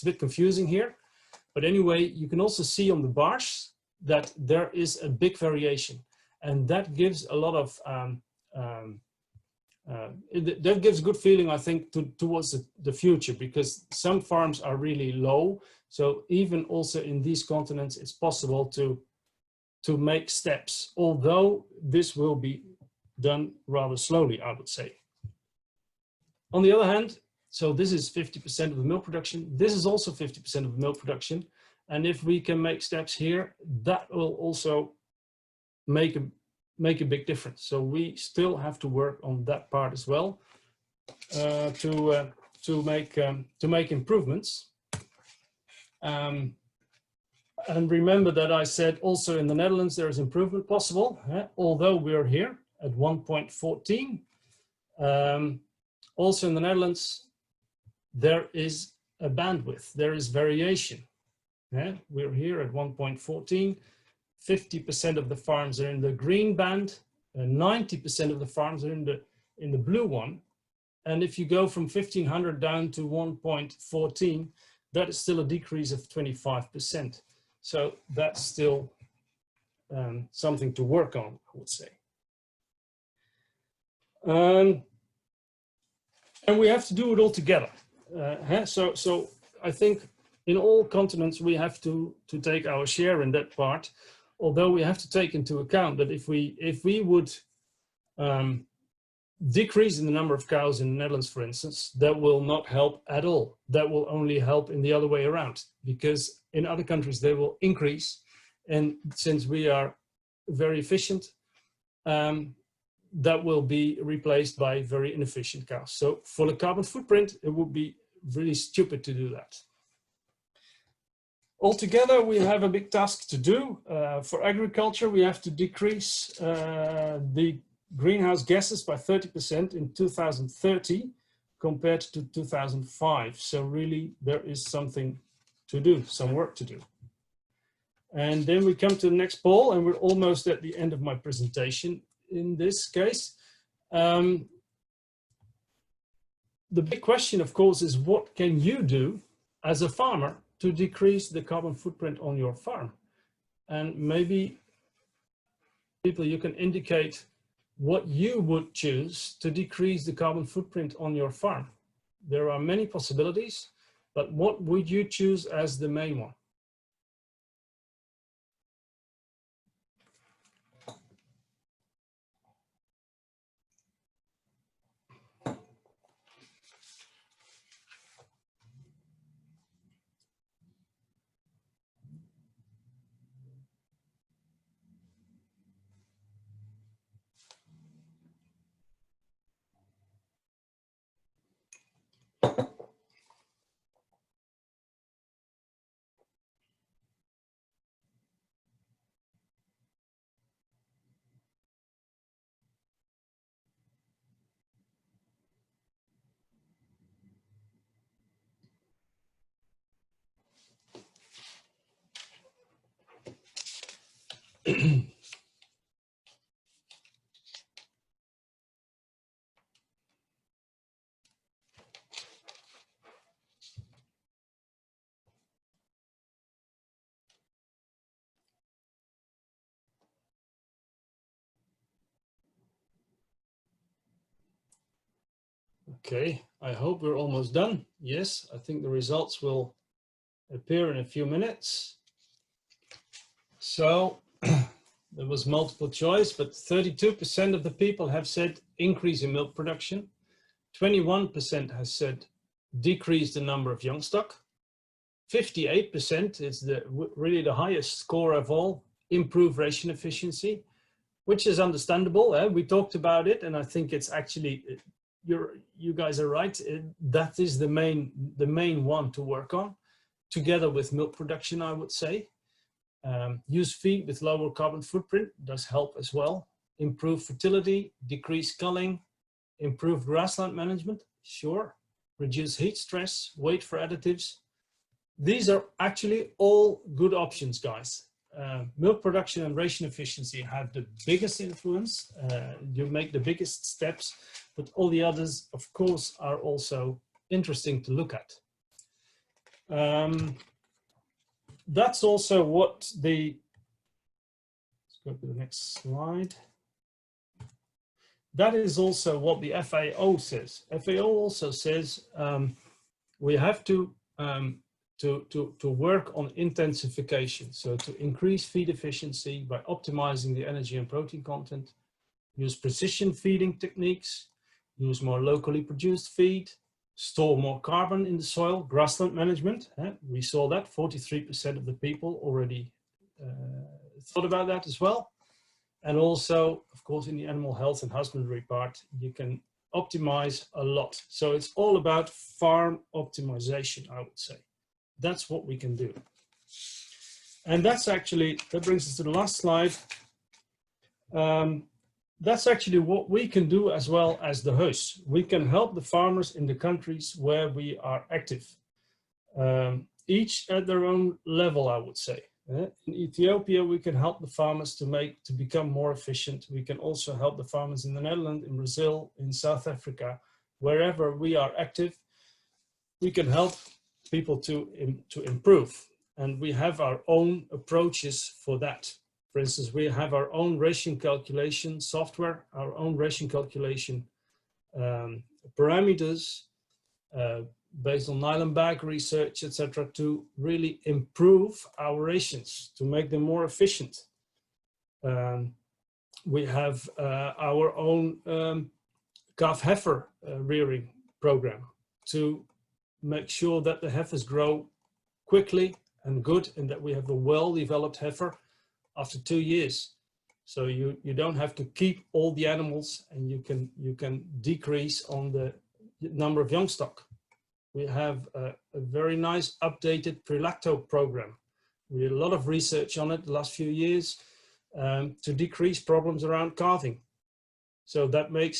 bit confusing here. But anyway, you can also see on the bars that there is a big variation. And that gives a lot of, that gives a good feeling, I think, towards the future, because some farms are really low. So even also in these continents, it's possible to make steps, although this will be done rather slowly, I would say. On the other hand, so this is 50% of the milk production. This is also 50% of the milk production. And if we can make steps here, that will also make a big difference. So we still have to work on that part as well to make improvements. And remember that I said also in the Netherlands there is improvement possible, although we are here at 1.14. Also in the Netherlands there is a bandwidth, there is variation. We're here at 1.14. 50% of the farms are in the green band, 90% of the farms are in the blue one, And if you go from 1500 down to 1.14, that is still a decrease of 25%. So that's still something to work on, I would say. And we have to do it all together. So I think in all continents we have to take our share in that part. Although we have to take into account that if we would decrease in the number of cows in the Netherlands, for instance, that will not help at all. That will only help in the other way around, because in other countries they will increase. And since we are very efficient, that will be replaced by very inefficient cows. So for the carbon footprint, it would be really stupid to do that. Altogether, we have a big task to do. For agriculture, we have to decrease the greenhouse gases by 30% in 2030 compared to 2005. So really, there is something to do, some work to do. And then we come to the next poll, and we're almost at the end of my presentation in this case. The big question, of course, is what can you do as a farmer to decrease the carbon footprint on your farm? And maybe, people, you can indicate what you would choose to decrease the carbon footprint on your farm. There are many possibilities, but what would you choose as the main one? Okay, I hope we're almost done. Yes, I think the results will appear in a few minutes. So there was multiple choice, but 32% of the people have said increase in milk production. 21% has said decrease the number of young stock. 58% is really the highest score of all, improve ration efficiency, which is understandable. We talked about it, and I think it's actually, you guys are right. That is the main one to work on, together with milk production, I would say. Use feed with lower carbon footprint does help as well. Improve fertility, decrease culling, improve grassland management, sure. Reduce heat stress, wait for additives. These are actually all good options, guys. Milk production and ration efficiency have the biggest influence. You make the biggest steps, but all the others, of course, are also interesting to look at. That's also what let's go to the next slide. That is also what the FAO says. FAO also says we have to work on intensification. So to increase feed efficiency by optimizing the energy and protein content, use precision feeding techniques, use more locally produced feed, store more carbon in the soil, grassland management. We saw that 43% of the people already thought about that as well. And also, of course, in the animal health and husbandry part, you can optimize a lot. So it's all about farm optimization, I would say. That's what we can do. And that brings us to the last slide. That's actually what we can do as well as the Heus. We can help the farmers in the countries where we are active, each at their own level, I would say. In Ethiopia, we can help the farmers to become more efficient. We can also help the farmers in the Netherlands, in Brazil, in South Africa, wherever we are active, we can help people to improve. And we have our own approaches for that. For instance, we have our own ration calculation software, our own ration calculation parameters based on nylon bag research, etc., to really improve our rations, to make them more efficient. We have our own calf heifer rearing program to make sure that the heifers grow quickly and good, and that we have a well-developed heifer after 2 years. So you don't have to keep all the animals, and you can decrease on the number of young stock. We have a very nice updated prelacto program. We did a lot of research on it the last few years to decrease problems around calving. So that makes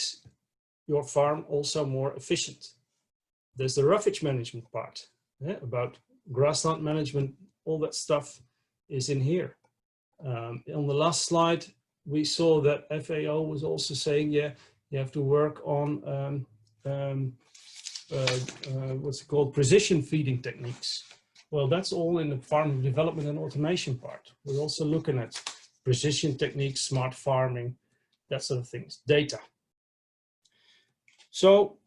your farm also more efficient. There's the roughage management part, about grassland management, all that stuff is in here. On the last slide, we saw that FAO was also saying, yeah, you have to work on what's it called, precision feeding techniques. Well, that's all in the farm development and automation part. We're also looking at precision techniques, smart farming, that sort of things, data. So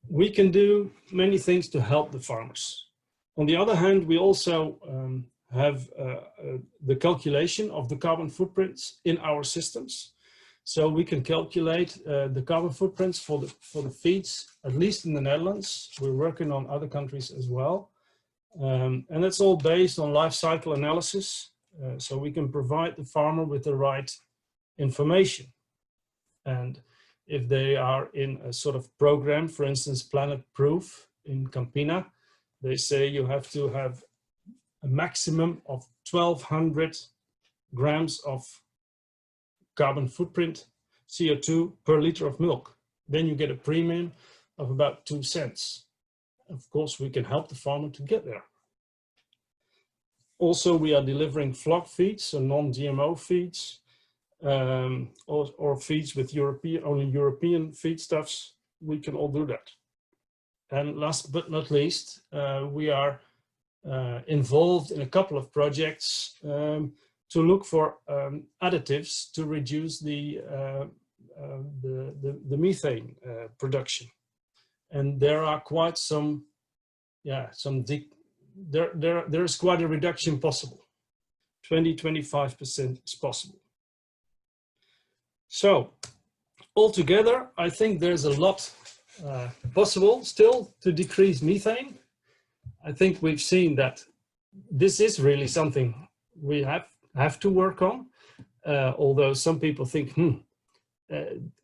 we can do many things to help the farmers. On the other hand, we also have the calculation of the carbon footprints in our systems. So we can calculate the carbon footprints for the feeds, at least in the Netherlands. We're working on other countries as well. And that's all based on life cycle analysis. So we can provide the farmer with the right information. And if they are in a sort of program, for instance, Planet Proof in Campina, they say you have to have a maximum of 1,200 grams of carbon footprint, CO2 per liter of milk. Then you get a premium of about 2 cents. Of course, we can help the farmer to get there. Also, we are delivering flock feeds, so non-GMO feeds, or feeds with only European feedstuffs. We can all do that. And last but not least, we are involved in a couple of projects to look for additives to reduce the methane production. And there are quite some, there is quite a reduction possible. 20–25% is possible. So altogether, I think there's a lot possible still to decrease methane. I think we've seen that this is really something we have to work on, although some people think,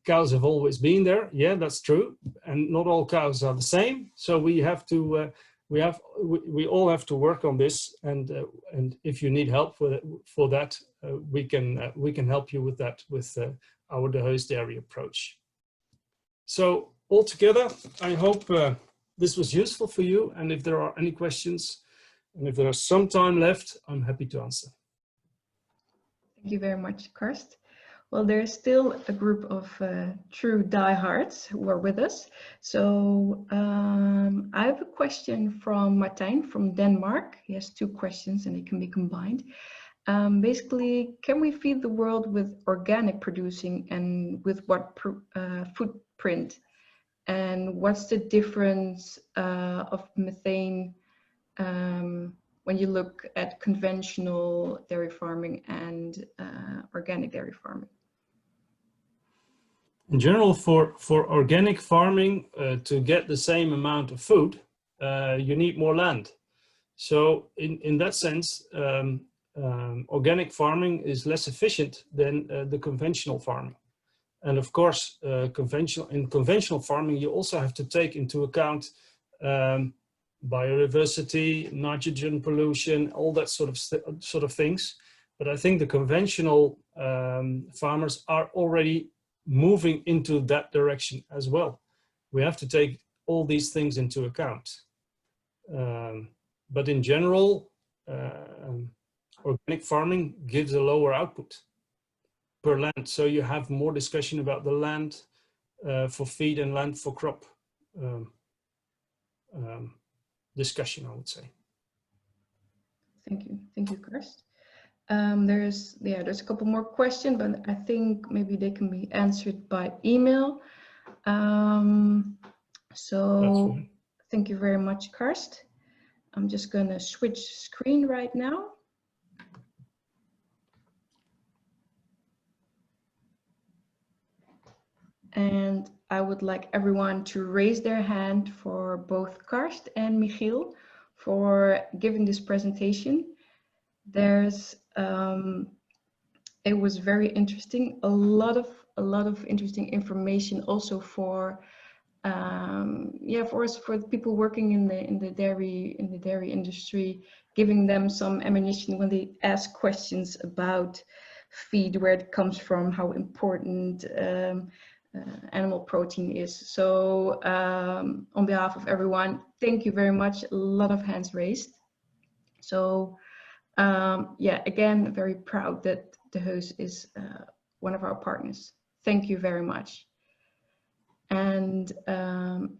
cows have always been there. Yeah, that's true, and not all cows are the same. So we have to, we all have to work on this, and if you need help for that, we can help you with that with our the Heus dairy approach. So altogether, I hope this was useful for you, and if there are any questions, and if there's some time left, I'm happy to answer. Thank you very much, Karst. Well, there's still a group of true diehards who are with us. So I have a question from Martijn from Denmark. He has 2 questions and they can be combined. Basically, can we feed the world with organic producing, and with what footprint? And what's the difference of methane when you look at conventional dairy farming and organic dairy farming? In general, for organic farming, to get the same amount of food, you need more land. So in that sense, organic farming is less efficient than the conventional farming. And of course, in conventional farming, you also have to take into account biodiversity, nitrogen pollution, all that sort of things. But I think the conventional farmers are already moving into that direction as well. We have to take all these things into account. But in general, organic farming gives a lower output per land. So you have more discussion about the land for feed and land for crop. discussion, I would say. Thank you, Karst. There's a couple more questions, but I think maybe they can be answered by email. So thank you very much, Karst. I'm just gonna switch screen right now. And I would like everyone to raise their hand for both Karst and Michiel for giving this presentation. It was very interesting. A lot of interesting information also for for us, for the people working in the dairy industry, giving them some ammunition when they ask questions about feed, where it comes from, how important animal protein is. So on behalf of everyone, thank you very much. A lot of hands raised. So again, very proud that the Heus is one of our partners. Thank you very much. And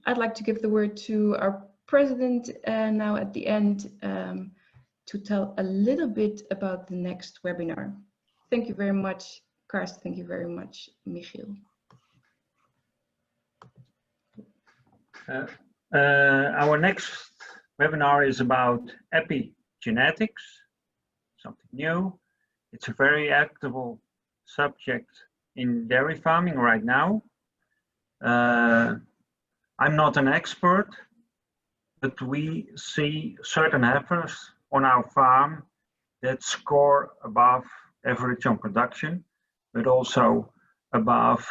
I'd like to give the word to our president now at the end to tell a little bit about the next webinar. Thank you very much, Karst. Thank you very much, Michiel. Our next webinar is about epigenetics, something new. It's a very active subject in dairy farming right now. I'm not an expert, but we see certain heifers on our farm that score above average on production, but also above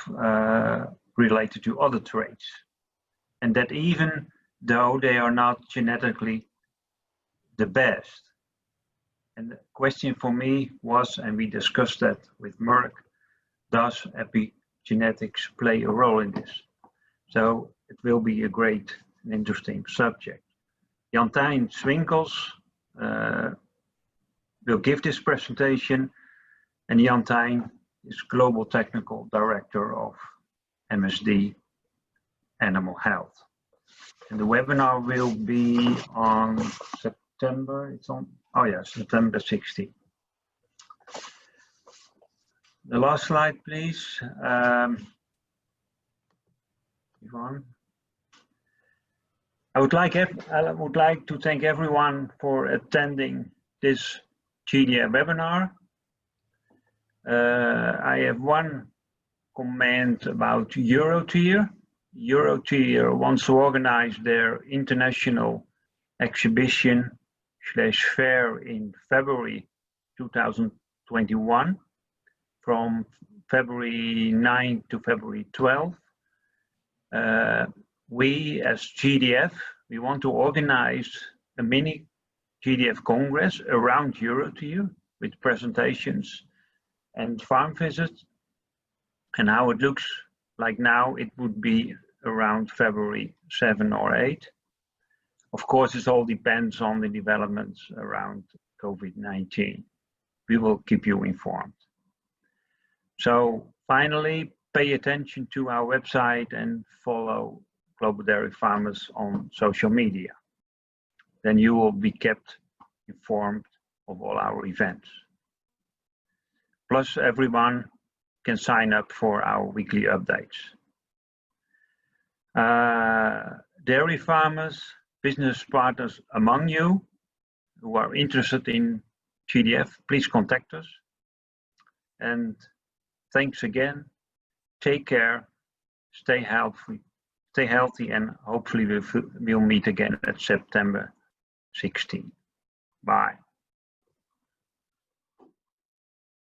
related to other traits. And that even though they are not genetically the best. And the question for me was, and we discussed that with Merck, does epigenetics play a role in this? So it will be a great and interesting subject. Jantijn Swinkels will give this presentation, and Jantijn is Global Technical Director of MSD Animal Health. And the webinar will be on September, September 16th. The last slide, please. Yvonne. I would like to thank everyone for attending this GDF webinar. I have one comment about Eurotier. Eurotier wants to organize their international exhibition / fair in February 2021 from February 9 to February 12. We as GDF, we want to organize a mini GDF Congress around Eurotier with presentations and farm visits. And how it looks like now, it would be around February 7 or 8. Of course, it all depends on the developments around COVID-19. We will keep you informed. So finally, pay attention to our website and follow Global Dairy Farmers on social media. Then you will be kept informed of all our events. Plus, everyone can sign up for our weekly updates. Dairy farmers, business partners among you who are interested in GDF, please contact us. And thanks again. Take care, stay healthy, and hopefully we'll meet again at September 16. Bye.